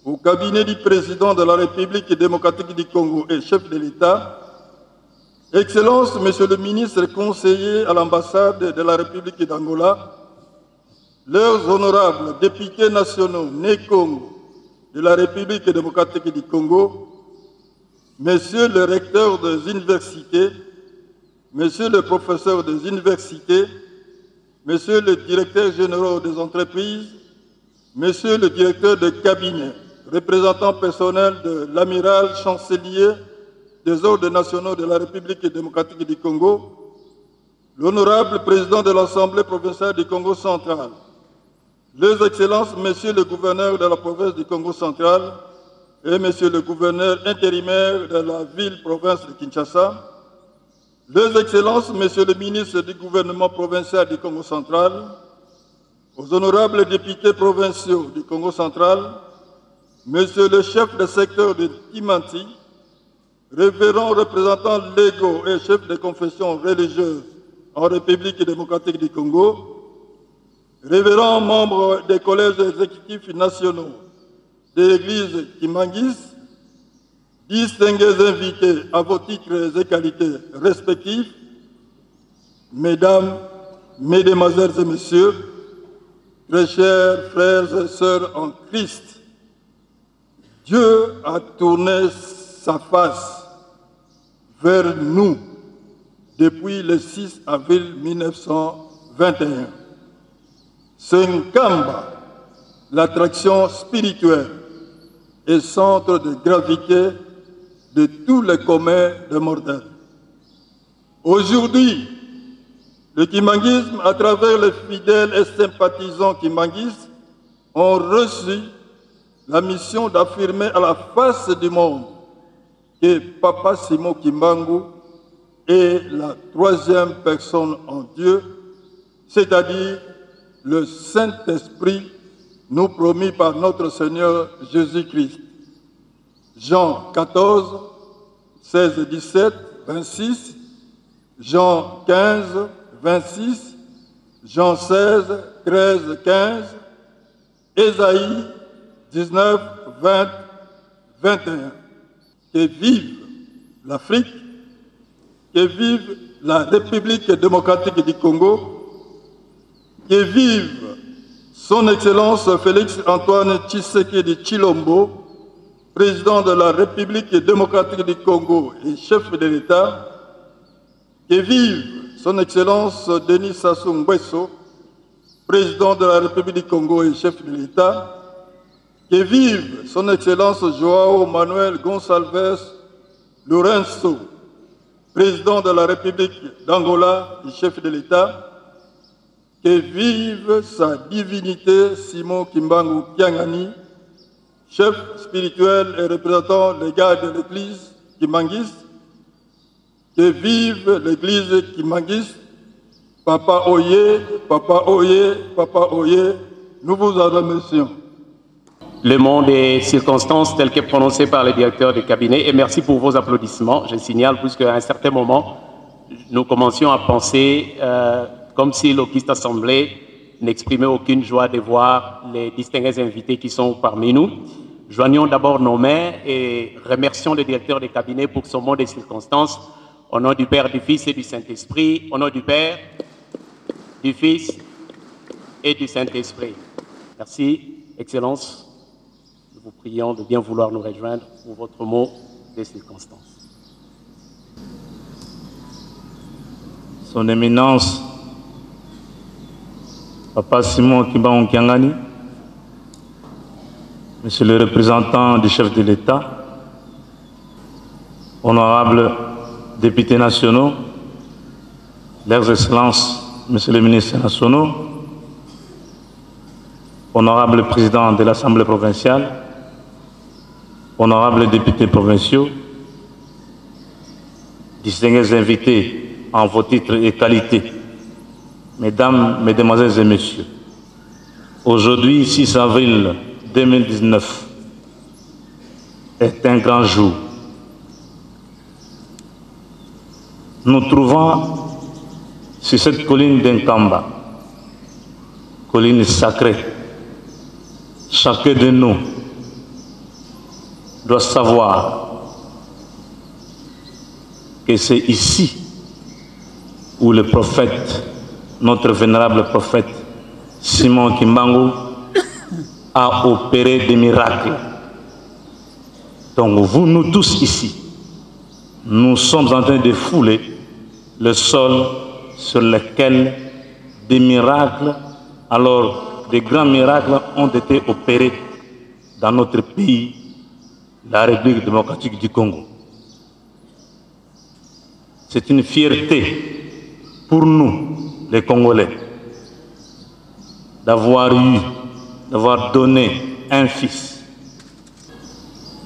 au cabinet du président de la République démocratique du Congo et chef de l'État, Excellences, Monsieur le ministre conseiller à l'ambassade de la République d'Angola, leurs honorables députés nationaux nés Congo de la République démocratique du Congo, Messieurs le recteur des universités, Messieurs le professeur des universités, Messieurs le directeur général des entreprises, Messieurs le directeur de cabinet, représentants personnels de l'amiral chancelier des ordres nationaux de la République démocratique du Congo, l'honorable président de l'Assemblée provinciale du Congo central, les excellences, Messieurs le gouverneur de la province du Congo central et Messieurs le gouverneur intérimaire de la ville-province de Kinshasa, les excellences, Messieurs le ministre du gouvernement provincial du Congo central, aux honorables députés provinciaux du Congo central, Messieurs le chef de secteur de Timanti, révérends représentants légaux et chefs de confession religieuse en République démocratique du Congo, révérends membres des collèges exécutifs nationaux de l'Église Kimangis, distingués invités à vos titres et qualités respectifs, Mesdames, Mesdemoiselles et Messieurs, très chers frères et sœurs en Christ, Dieu a tourné sa face vers nous depuis le 6 avril 1921. Senkamba, l'attraction spirituelle et centre de gravité de tous les communs de mortels. Aujourd'hui, le kimanguisme, à travers les fidèles et sympathisants kimanguistes, ont reçu la mission d'affirmer à la face du monde que Papa Simon Kimbangu est la troisième personne en Dieu, c'est-à-dire le Saint-Esprit nous promis par notre Seigneur Jésus-Christ. Jean 14, 16 et 17, 26, Jean 15, 26, Jean 16, 13, 15, Ésaïe 19, 20, 21. Que vive l'Afrique, que vive la République démocratique du Congo, que vive son Excellence Félix Antoine Tshisekedi Tshilombo, président de la République démocratique du Congo et chef de l'État, que vive son Excellence Denis Sassou Nguesso, président de la République du Congo et chef de l'État, que vive son Excellence João Manuel Gonçalves Lourenço, président de la République d'Angola et chef de l'État, que vive sa divinité Simon Kimbangu Kiangani, chef spirituel et représentant légal de l'Église kimangiste, que vive l'Église kimangiste, Papa Oye, Papa Oye, Papa Oye, nous vous en remercions. Le mot des circonstances tel que prononcé par le directeur de cabinet, et merci pour vos applaudissements. Je signale, puisqu'à un certain moment, nous commencions à penser comme si l'Auguste Assemblée n'exprimait aucune joie de voir les distingués invités qui sont parmi nous. Joignons d'abord nos mains et remercions le directeur de cabinet pour son mot des circonstances. Au nom du Père, du Fils et du Saint-Esprit, au nom du Père, du Fils et du Saint-Esprit. Merci, Excellence. Nous vous prions de bien vouloir nous rejoindre pour votre mot des circonstances. Son Éminence, Papa Simon Kimbangu Kiangani, Monsieur le représentant du chef de l'État, honorables députés nationaux, leurs excellences, Monsieur les ministres nationaux, honorables présidents de l'Assemblée provinciale, honorables députés provinciaux, distingués invités en vos titres et qualités, Mesdames, Mesdemoiselles et Messieurs, aujourd'hui, 6 avril 2019, est un grand jour. Nous trouvons sur cette colline d'Enkamba, colline sacrée, chacun de nous doit savoir que c'est ici où le prophète, notre vénérable prophète Simon Kimbangu, a opéré des miracles. Donc vous, nous tous ici, nous sommes en train de fouler le sol sur lequel des miracles, alors des grands miracles ont été opérés dans notre pays, la République démocratique du Congo. C'est une fierté pour nous, les Congolais, d'avoir donné un fils,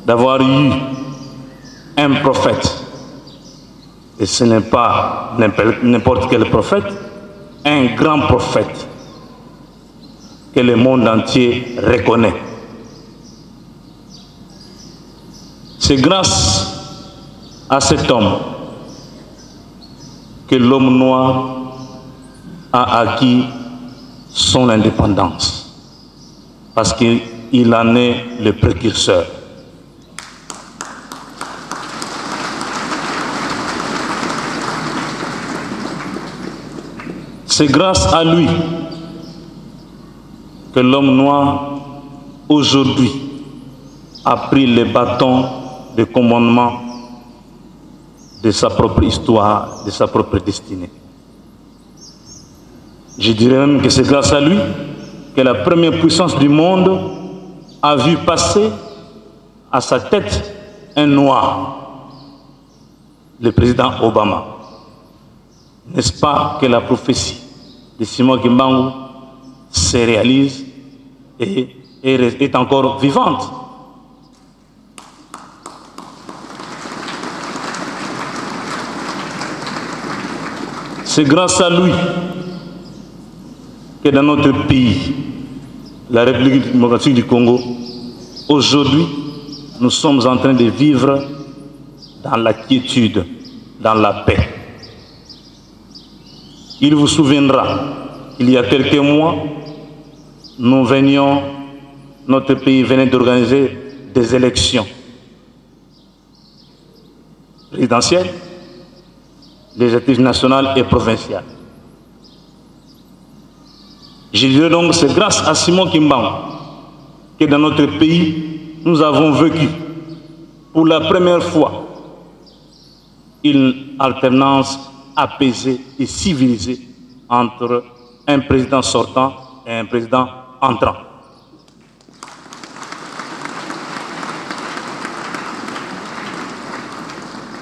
d'avoir eu un prophète. Et ce n'est pas n'importe quel prophète, un grand prophète que le monde entier reconnaît. C'est grâce à cet homme que l'homme noir a acquis son indépendance, parce qu'il en est le précurseur. C'est grâce à lui que l'homme noir aujourd'hui a pris le bâton de commandement de sa propre histoire, de sa propre destinée. Je dirais même que c'est grâce à lui que la première puissance du monde a vu passer à sa tête un noir, le président Obama. N'est-ce pas que la prophétie de Simon Kimbangu se réalise et est encore vivante? C'est grâce à lui que dans notre pays, la République démocratique du Congo, aujourd'hui, nous sommes en train de vivre dans la quiétude, dans la paix. Il vous souviendra qu'il y a quelques mois, notre pays venait d'organiser des élections présidentielles, législatives nationales et provinciales. Je dirais donc que c'est grâce à Simon Kimbangu que dans notre pays, nous avons vécu pour la première fois une alternance apaisée et civilisée entre un président sortant et un président entrant.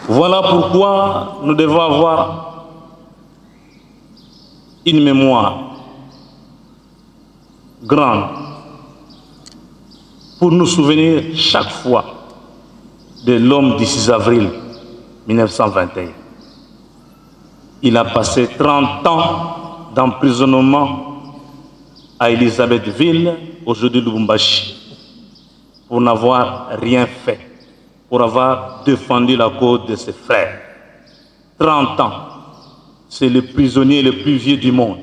Voilà pourquoi nous devons avoir une mémoire grande pour nous souvenir chaque fois de l'homme du 6 avril 1921. Il a passé 30 ans d'emprisonnement à Elisabethville, aujourd'hui Lubumbashi, pour n'avoir rien fait, pour avoir défendu la cause de ses frères. 30 ans, c'est le prisonnier le plus vieux du monde.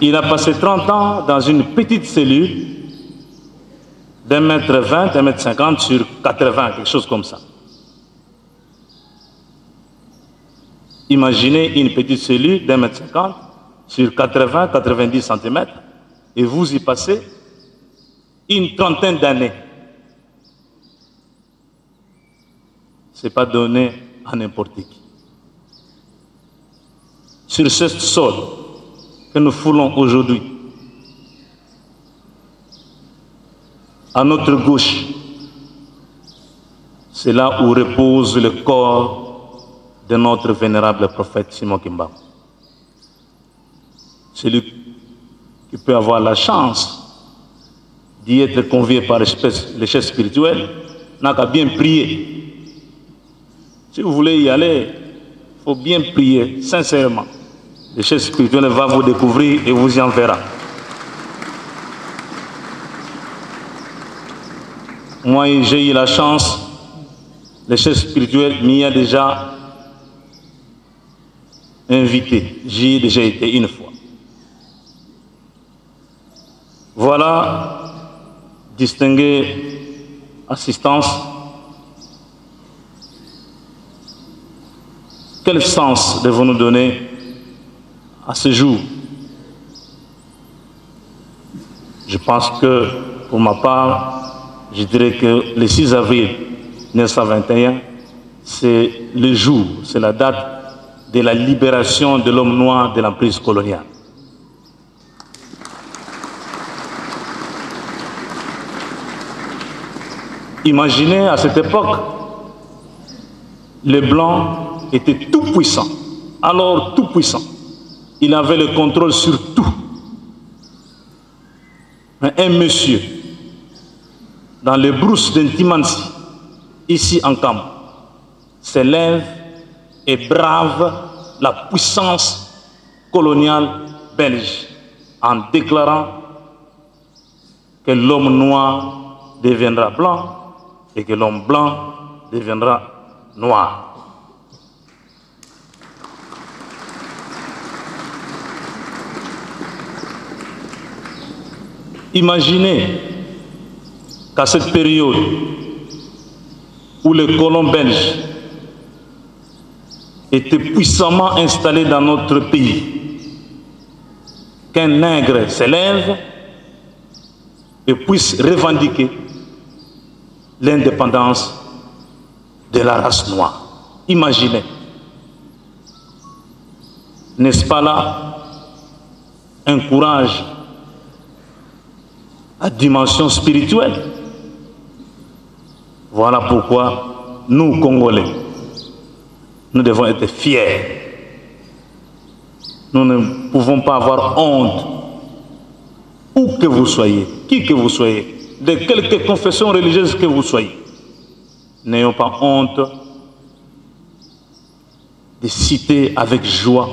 Il a passé 30 ans dans une petite cellule d'1,20 m, 1,50 m sur 80, quelque chose comme ça. Imaginez une petite cellule d'1,50 m sur 80-90 cm et vous y passez une trentaine d'années. Ce n'est pas donné à n'importe qui. Sur ce sol que nous foulons aujourd'hui, à notre gauche, c'est là où repose le corps de notre vénérable prophète Simon Kimbangu. Celui qui peut avoir la chance d'y être convié par les chefs spirituels n'a qu'à bien prier. Si vous voulez y aller, il faut bien prier, sincèrement. Le chef spirituel va vous découvrir et vous y enverra. Moi, j'ai eu la chance, le chef spirituel m'y a déjà invité. J'y ai déjà été une fois. Voilà, distinguée assistance, quel sens devons-nous donner à ce jour? Je pense que, pour ma part, je dirais que le 6 avril 1921, c'est le jour, c'est la date de la libération de l'homme noir de l'emprise coloniale. Imaginez à cette époque, les Blancs étaient tout puissants, alors tout puissants. Il avait le contrôle sur tout. Mais un monsieur, dans les brousses d'Intimansi, ici en Cam, s'élève et brave la puissance coloniale belge en déclarant que l'homme noir deviendra blanc et que l'homme blanc deviendra noir. Imaginez qu'à cette période où les colons belges étaient puissamment installés dans notre pays, qu'un nègre s'élève et puisse revendiquer l'indépendance de la race noire. Imaginez. N'est-ce pas là un courage à dimension spirituelle? Voilà pourquoi nous, Congolais, nous devons être fiers. Nous ne pouvons pas avoir honte, où que vous soyez, qui que vous soyez, de quelque confession religieuse que vous soyez. N'ayons pas honte de citer avec joie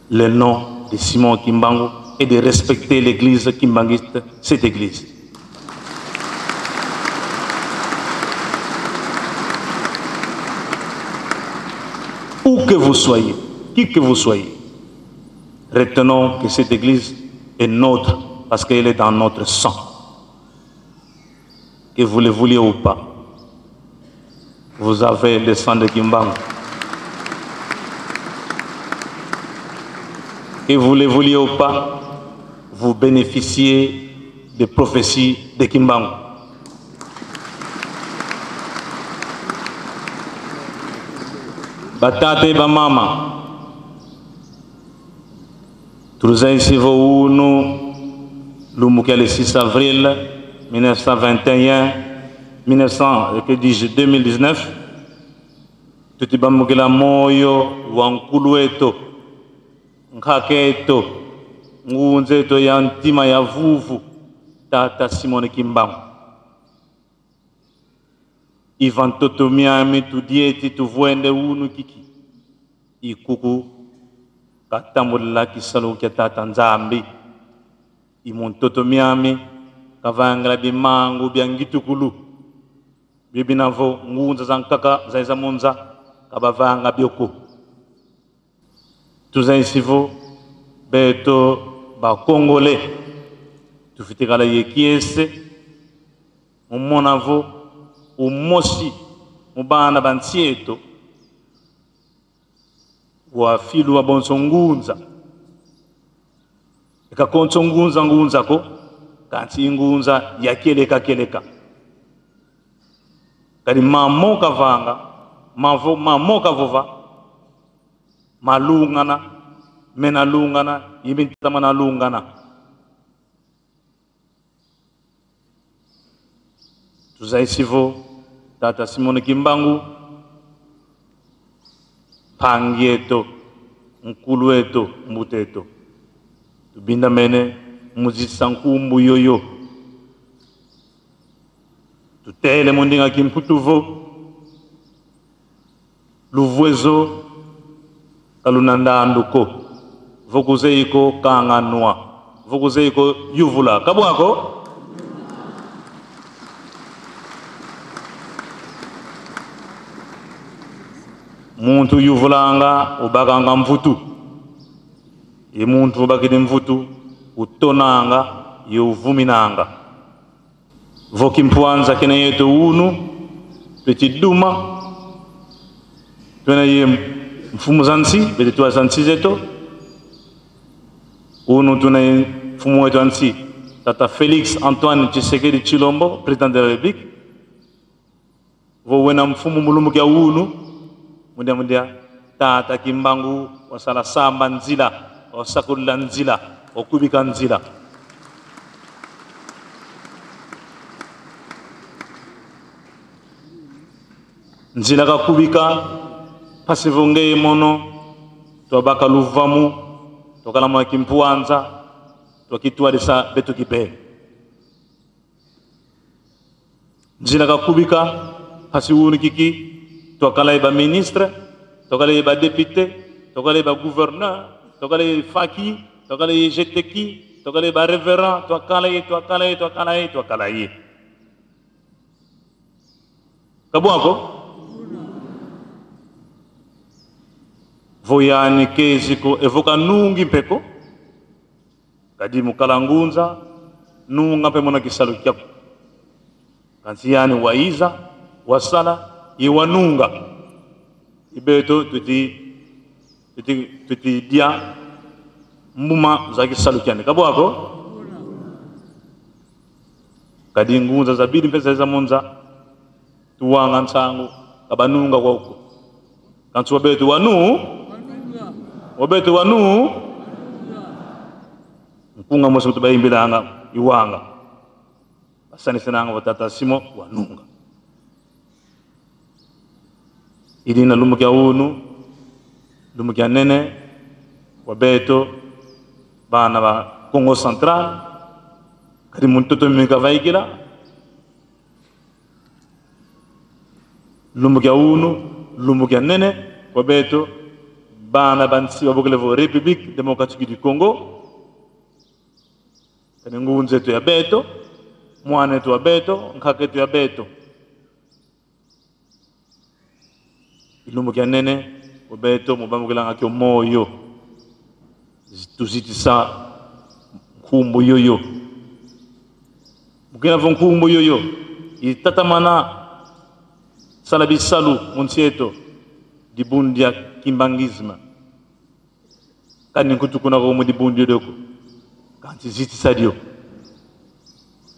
le nom de Simon Kimbangu et de respecter l'église kimbanguiste, cette église. Où que vous soyez, qui que vous soyez, retenons que cette église est nôtre parce qu'elle est dans notre sang. Que vous le vouliez ou pas, vous avez le sang de Kimbangu. Que vous le vouliez ou pas, vous bénéficiez des prophéties de Kimbangu. Batate ba mama, tulizai sivo unu lumukia le 6 avril 1921, 2019, tutibamukila moyo wa nkulu wetu, nkake etu, ngunze etu ya ntima ya vuvu, Tata Simon Kimbangu. Ivan toto miami tudieti tuvuende unu kiki, ikuku katamula kisalo kia Tata Nzambi, imun toto miami kavangala bimangu biangitukulu bibinavo ngunza zankaka zaiza munza kabavanga bioko tuzaisivo beto ba Congolais tufitikala yekiese umonavo umosi mubana bansieto wa filu wa bonsongunza ekakontsongunza ngunza ko kanti ingunza yakeleka keleka kali mamoka vanga mamoka vova malungana mena lungana yimintama na lungana tuzaisivo Tata Simon Kimbangu pangieto nkulu wetu mbuteto tubinda mene muzisankumbu yoyo tutele mundinga kimputuvo luvwezo kalunandanduko vokuzeiko kanganwa vokuzeiko yuvula kabwako muntu yuvulanga ubakanga mvutu muntu ubakini mvutu utonanga yovuminanga vokimpwanza kene yetu unu petit duma tuna ye mfumu zansi bete tuwa zansi zeto unu tuna ye mfumu wetu ansi tata Félix Antoine Tshisekedi Tshilombo président de la République vo wena mfumu mulumuki ya unu mundia tata Kimbangu wasala samba nzila wasakulila nzila wakubika nzila nzila kakubika pasivonge mono twabaka luvamu tokalama kimpuanza twakitwalisa betu kipe nzila kakubika pasi unu kiki twakala ba ministre twakala ba député twakala ba gouverneur twakala faki twakala jeteki twakala ba révérend twakala kabwako voyani keziko evoka nungi mpeko kadi mukalangunza nunga mpe mona kisalo kyako kansiyani waiza wasala iwanunga ibeto tuti dia mbuma za kisalo kyane kabwako kadi ngunza za bidi mpesa za monza tuwanga nsangu kabanunga kwa huko kansu wabetu wanu mpunga mose kutubayimbiranga iwanga basanisenanga batata simo wanunga idina lumukya unu lumukya nene wabeto bana ba Congo Central kadi muntoto mika vaikira lumukya unu lumukya nene wabeto bana bansi wabokele vo République démocratique du Congo kani ngunze tu ya beto mwane tu ya beto nkake tu ya beto ilumukya nene wabeto mubamukela ngakyo moyo tuzitisa nkumbu yoyo mukina vo nkumbu yoyo itatamana salabisalu munsieto dibundia kimbangisma kani kutukuna ko mu dibundio doko kanti ziti sadio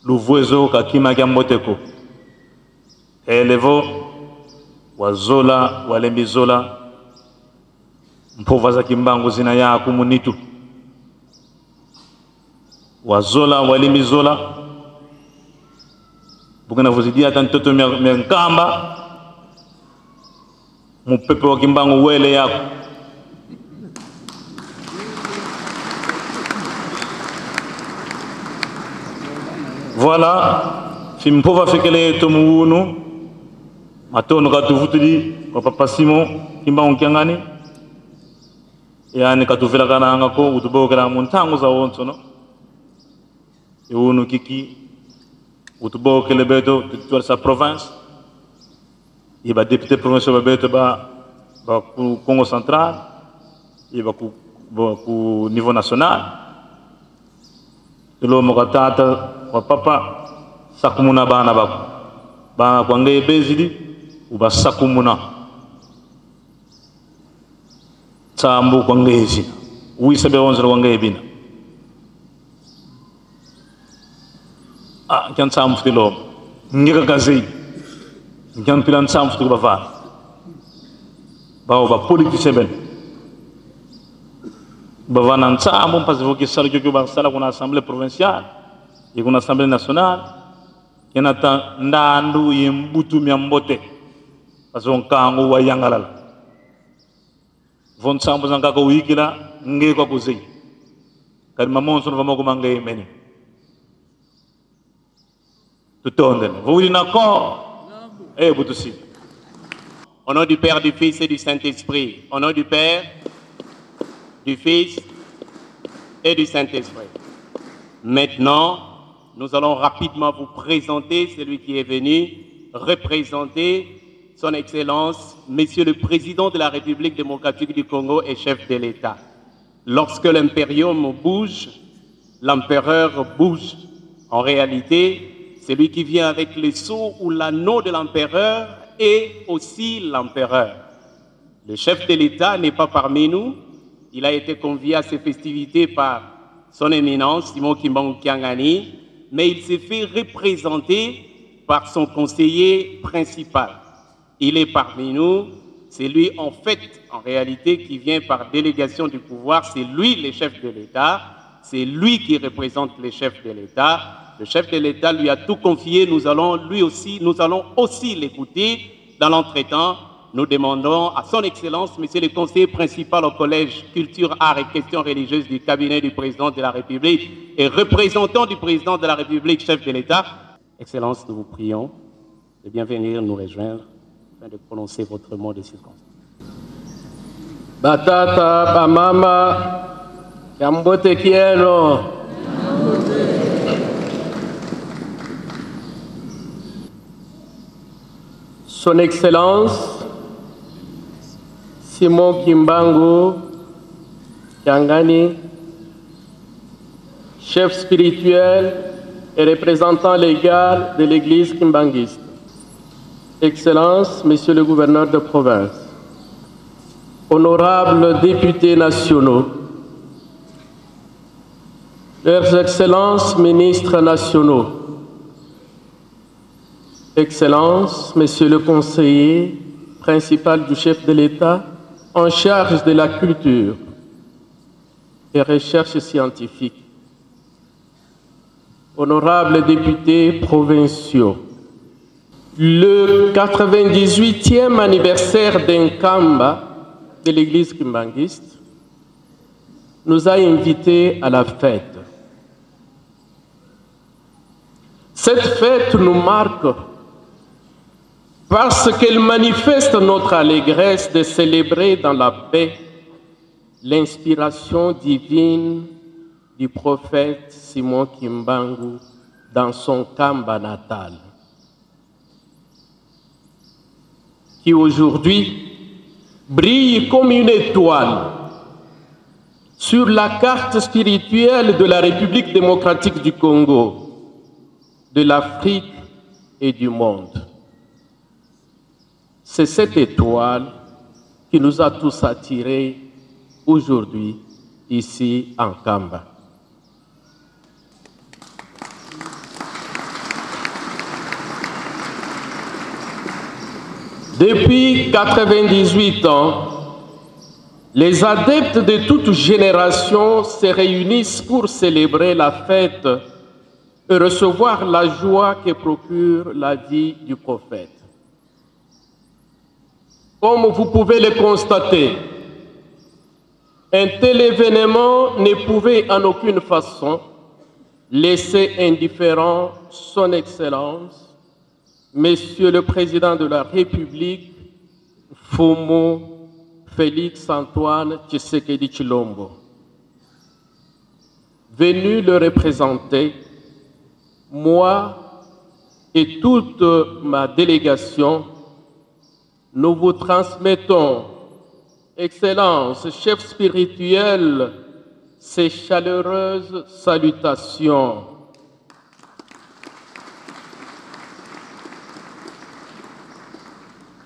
luvuezo kakima kya mboteko elevo wazola walembizola mpova za kimbangu zina ya kumunitu wazola walembizola bukana vuzidia tantoto myankamba mupepe wa kimbangu wele yako voilà fimpova fikele tomuunu matono katuvutudi kwa papa Simon kimbangu kyangani yani katuvela kananga ko utubokera muntangu za wonsono unu kiki utubokele beto tutwala sa province iba député provincial beto ba Congo Central iba ku niveau national lo mokatata wa papa sakumuna bana bako bana kwange bezidi uba sakumuna sambu kwange hizi uisabe wanzira kwange bina kyan sambu tilo ngika kazi kyan pilan sambu tilo bava ba politicien ben bavana nsambu mpasi voki sala kyo ba sala kuna assemblée provinciale et kuna assemblée nationale yenata ndandu yembutu myambote pason kango wa yangalala von sambu zanga ko wikila nge ko kuzei kadi mamonso no vamoko mangai meni tutonde vous êtes d'accord butusi. Au nom du Père, du Fils et du Saint-Esprit. Au nom du Père, du Fils et du Saint-Esprit. Maintenant, nous allons rapidement vous présenter celui qui est venu représenter son Excellence, Monsieur le Président de la République démocratique du Congo et chef de l'État. Lorsque l'impérium bouge, l'empereur bouge. En réalité, celui qui vient avec le sceau ou l'anneau de l'empereur est aussi l'empereur. Le chef de l'État n'est pas parmi nous. Il a été convié à ces festivités par son éminence, Simon Kimbangu Kiangani, mais il s'est fait représenter par son conseiller principal. Il est parmi nous. C'est lui, en fait, en réalité, qui vient par délégation du pouvoir. C'est lui, le chef de l'État. C'est lui qui représente le chef de l'État. Le chef de l'État lui a tout confié. Nous allons aussi l'écouter. Dans l'entretemps, nous demandons à son Excellence, Monsieur le conseiller principal au Collège Culture, Arts et Questions religieuses du cabinet du président de la République et représentant du président de la République, chef de l'État. Excellence, nous vous prions de bien venir nous rejoindre afin de prononcer votre mot de circonstance. Batata, bamama, yambote kieno. Son Excellence, Simon Kimbangu Kiangani, chef spirituel et représentant légal de l'Église kimbanguiste. Excellence, Monsieur le gouverneur de province, honorables députés nationaux, Leurs Excellences, ministres nationaux, Excellences, Monsieur le conseiller principal du chef de l'État en charge de la culture et recherche scientifique, honorables députés provinciaux, le 98e anniversaire d'Nkamba de l'église kimbanguiste nous a invités à la fête. Cette fête nous marque parce qu'elle manifeste notre allégresse de célébrer dans la paix l'inspiration divine du prophète Simon Kimbangu dans son Kamba natal, qui aujourd'hui brille comme une étoile sur la carte spirituelle de la République démocratique du Congo, de l'Afrique et du monde. C'est cette étoile qui nous a tous attirés aujourd'hui ici en Kamba. Depuis 98 ans, les adeptes de toute génération se réunissent pour célébrer la fête et recevoir la joie que procure la vie du prophète. Comme vous pouvez le constater, un tel événement ne pouvait en aucune façon laisser indifférent son Excellence, Monsieur le Président de la République, Fomo Félix Antoine Tshisekedi Tshilombo. Venu le représenter, moi et toute ma délégation, nous vous transmettons, Excellence, chef spirituel, ces chaleureuses salutations.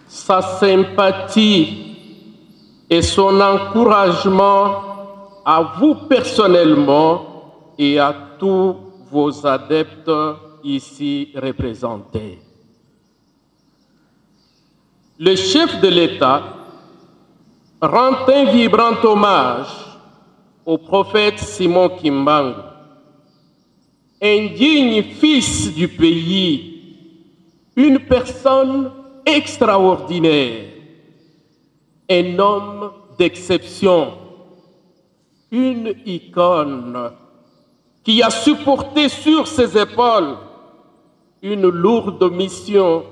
Sa sympathie et son encouragement à vous personnellement et à tous vos adeptes ici représentés. Le chef de l'État rend un vibrant hommage au prophète Simon Kimbangu, un digne fils du pays, une personne extraordinaire, un homme d'exception, une icône qui a supporté sur ses épaules une lourde mission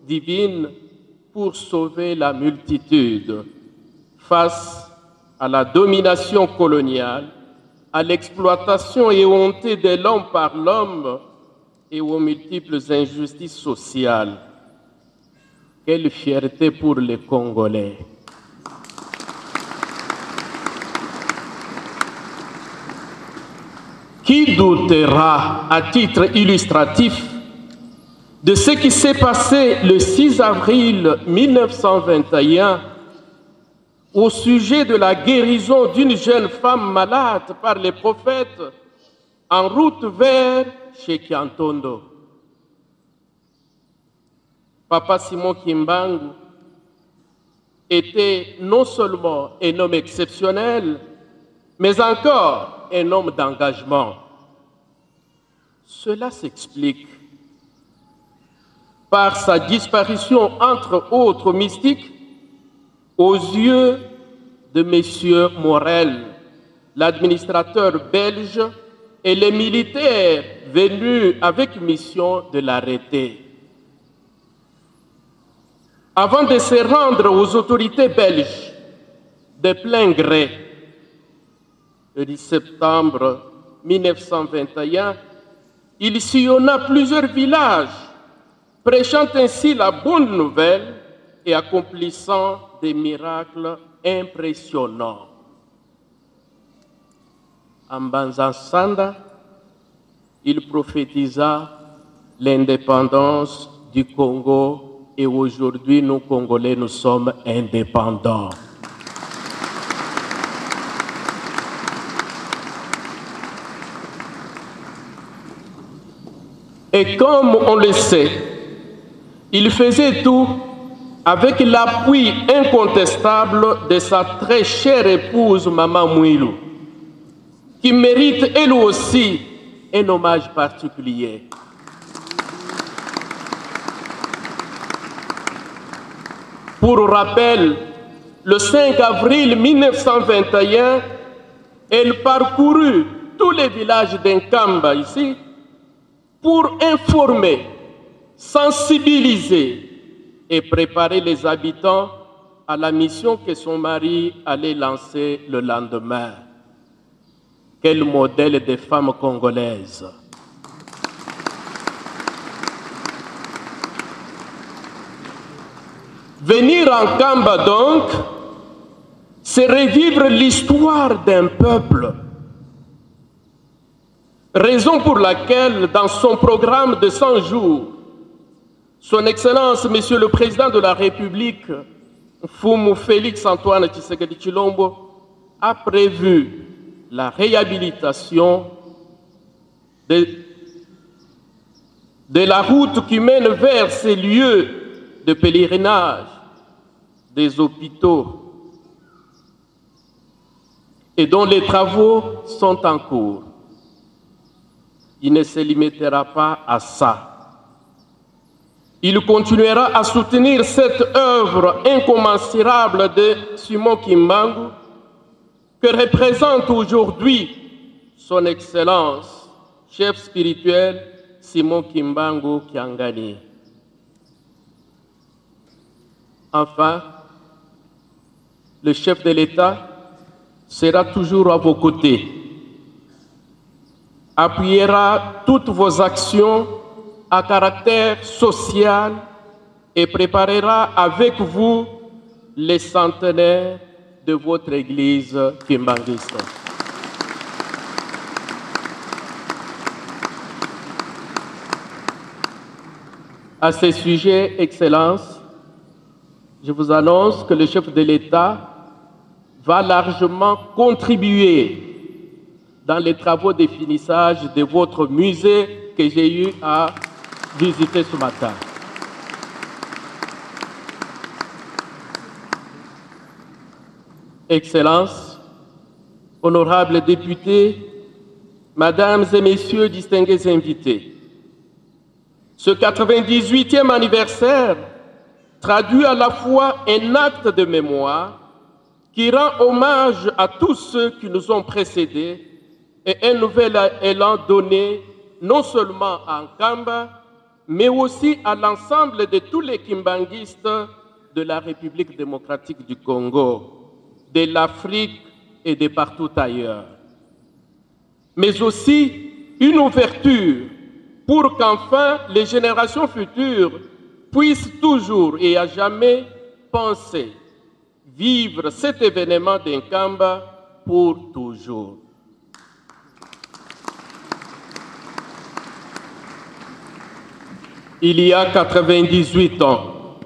divine pour sauver la multitude face à la domination coloniale, à l'exploitation éhontée de l'homme par l'homme et aux multiples injustices sociales. Quelle fierté pour les Congolais. Qui doutera, à titre illustratif, de ce qui s'est passé le 6 avril 1921 au sujet de la guérison d'une jeune femme malade par les prophètes en route vers Shekiantondo. Papa Simon Kimbangu était non seulement un homme exceptionnel, mais encore un homme d'engagement. Cela s'explique par sa disparition, entre autres mystiques, aux yeux de M. Morel, l'administrateur belge, et les militaires venus avec mission de l'arrêter. Avant de se rendre aux autorités belges de plein gré, le 10 septembre 1921, il sillonna plusieurs villages, prêchant ainsi la bonne nouvelle et accomplissant des miracles impressionnants. En Banzan-Sanda, il prophétisa l'indépendance du Congo et aujourd'hui, nous, Congolais, nous sommes indépendants. Et comme on le sait, il faisait tout avec l'appui incontestable de sa très chère épouse, Maman Mouilou, qui mérite elle aussi un hommage particulier. Pour rappel, le 5 avril 1921, elle parcourut tous les villages d'Nkamba ici pour informer, sensibiliser et préparer les habitants à la mission que son mari allait lancer le lendemain. Quel modèle de femme congolaise! Venir en Kamba donc, c'est revivre l'histoire d'un peuple. Raison pour laquelle, dans son programme de 100 jours, Son Excellence, Monsieur le Président de la République, Fumu Félix Antoine Tshisekedi Tshilombo, a prévu la réhabilitation de la route qui mène vers ces lieux de pèlerinage, des hôpitaux, et dont les travaux sont en cours. Il ne se limitera pas à ça. Il continuera à soutenir cette œuvre incommensurable de Simon Kimbangu que représente aujourd'hui son Excellence, chef spirituel Simon Kimbangu Kiangani. Enfin, le chef de l'État sera toujours à vos côtés, appuiera toutes vos actions à caractère social et préparera avec vous les centenaires de votre Église kimbanguiste. À ce sujet, Excellence, je vous annonce que le chef de l'État va largement contribuer dans les travaux de finissage de votre musée que j'ai eu à visiter ce matin. Excellences, honorables députés, Mesdames et Messieurs distingués invités, ce 98e anniversaire traduit à la fois un acte de mémoire qui rend hommage à tous ceux qui nous ont précédés et un nouvel élan donné non seulement à Nkamba, mais aussi à l'ensemble de tous les kimbanguistes de la République démocratique du Congo, de l'Afrique et de partout ailleurs. Mais aussi une ouverture pour qu'enfin les générations futures puissent toujours et à jamais penser, vivre cet événement d'Nkamba pour toujours. il y a 98 ans,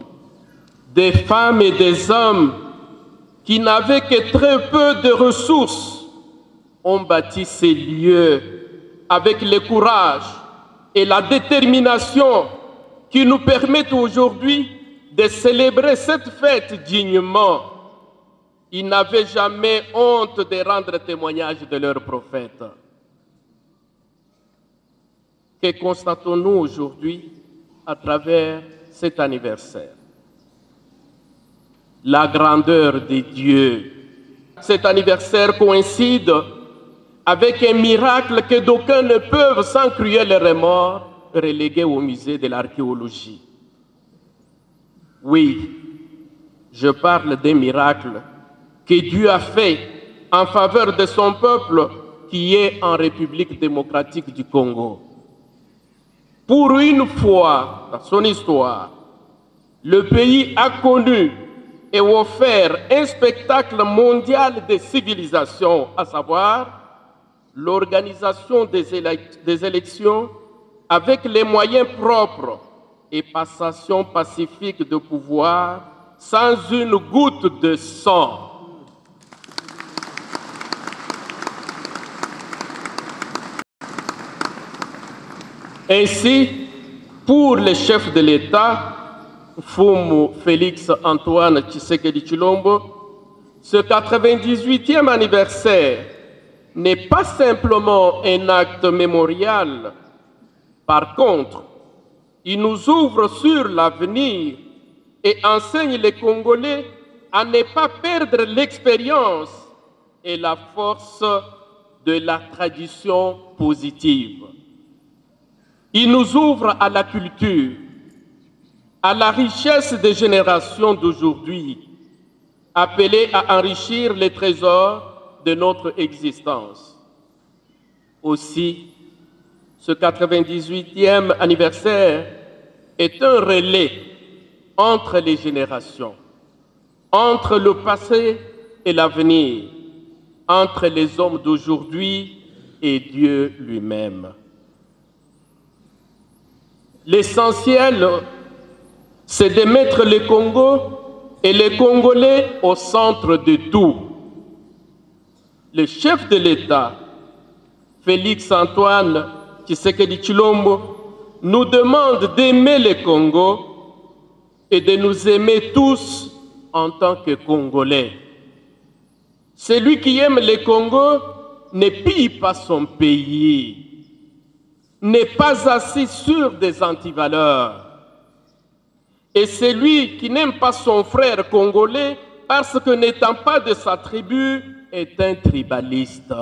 des femmes et des hommes qui n'avaient que très peu de ressources ont bâti ces lieux avec le courage et la détermination qui nous permettent aujourd'hui de célébrer cette fête dignement. Ils n'avaient jamais honte de rendre témoignage de leur prophète. Que constatons-nous aujourd'hui à travers cet anniversaire? La grandeur de Dieu. Cet anniversaire coïncide avec un miracle que d'aucuns ne peuvent, sans cruel remords, reléguer au musée de l'archéologie. Oui, je parle des miracles que Dieu a fait en faveur de son peuple qui est en République démocratique du Congo. Pour une fois dans son histoire, le pays a connu et offert un spectacle mondial de civilisation, à savoir l'organisation des élections avec les moyens propres et passation pacifique de pouvoir sans une goutte de sang. Ainsi, pour le chef de l'État, Fumu Félix Antoine Tshisekedi Tshilombo, ce 98e anniversaire n'est pas simplement un acte mémorial. Par contre, il nous ouvre sur l'avenir et enseigne les Congolais à ne pas perdre l'expérience et la force de la tradition positive. Il nous ouvre à la culture, à la richesse des générations d'aujourd'hui, appelées à enrichir les trésors de notre existence. Aussi, ce 98e anniversaire est un relais entre les générations, entre le passé et l'avenir, entre les hommes d'aujourd'hui et Dieu lui-même. L'essentiel, c'est de mettre le Congo et les Congolais au centre de tout. Le chef de l'État, Félix Antoine Tshisekedi Tshilombo, nous demande d'aimer le Congo et de nous aimer tous en tant que Congolais. Celui qui aime le Congo ne pille pas son pays, n'est pas assis sur des antivaleurs. Et celui qui n'aime pas son frère congolais parce que n'étant pas de sa tribu est un tribaliste.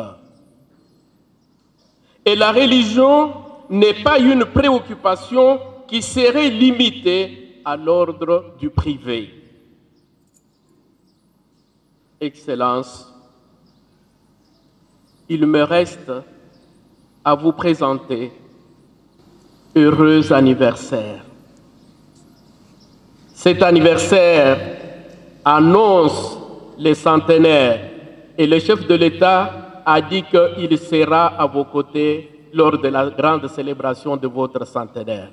Et la religion n'est pas une préoccupation qui serait limitée à l'ordre du privé. Excellence, il me reste à vous présenter heureux anniversaire. Cet anniversaire annonce les centenaires et le chef de l'État a dit qu'il sera à vos côtés lors de la grande célébration de votre centenaire.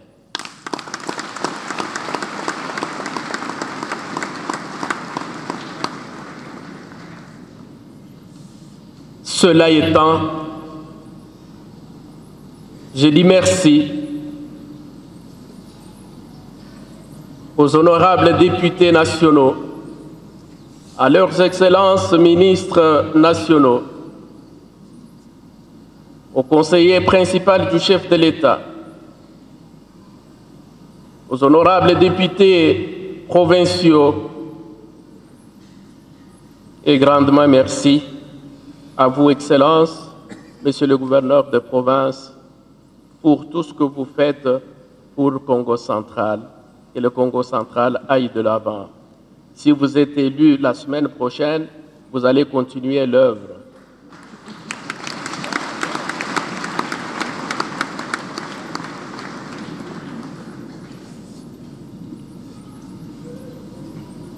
Cela étant, je dis merci aux honorables députés nationaux, à leurs excellences ministres nationaux, au conseiller principal du chef de l'État, aux honorables députés provinciaux, et grandement merci à vous, Excellences, Monsieur le gouverneur de province, pour tout ce que vous faites pour le Congo central. Et le Congo central aille de l'avant. Si vous êtes élu la semaine prochaine, vous allez continuer l'œuvre.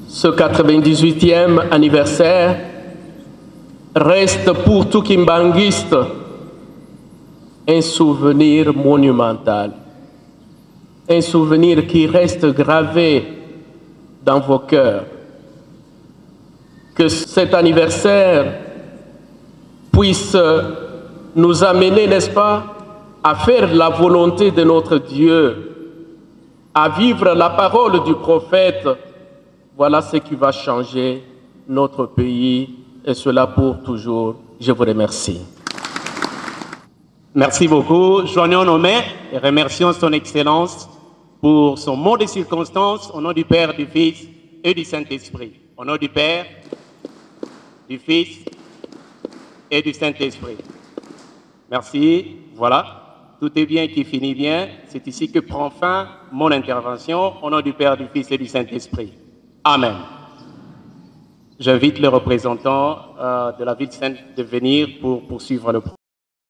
Ce 98e anniversaire reste pour tout Kimbanguiste un souvenir monumental. un souvenir qui reste gravé dans vos cœurs. Que cet anniversaire puisse nous amener, n'est-ce pas, à faire la volonté de notre Dieu, à vivre la parole du prophète. Voilà ce qui va changer notre pays, et cela pour toujours. Je vous remercie. Merci beaucoup. Joignons nos mains et remercions son Excellence pour son mot de circonstance au nom du Père, du Fils et du Saint-Esprit. Au nom du Père, du Fils et du Saint-Esprit. Merci. Voilà. Tout est bien qui finit bien. C'est ici que prend fin mon intervention au nom du Père, du Fils et du Saint-Esprit. Amen. J'invite les représentants de la ville sainte de venir pour poursuivre le programme.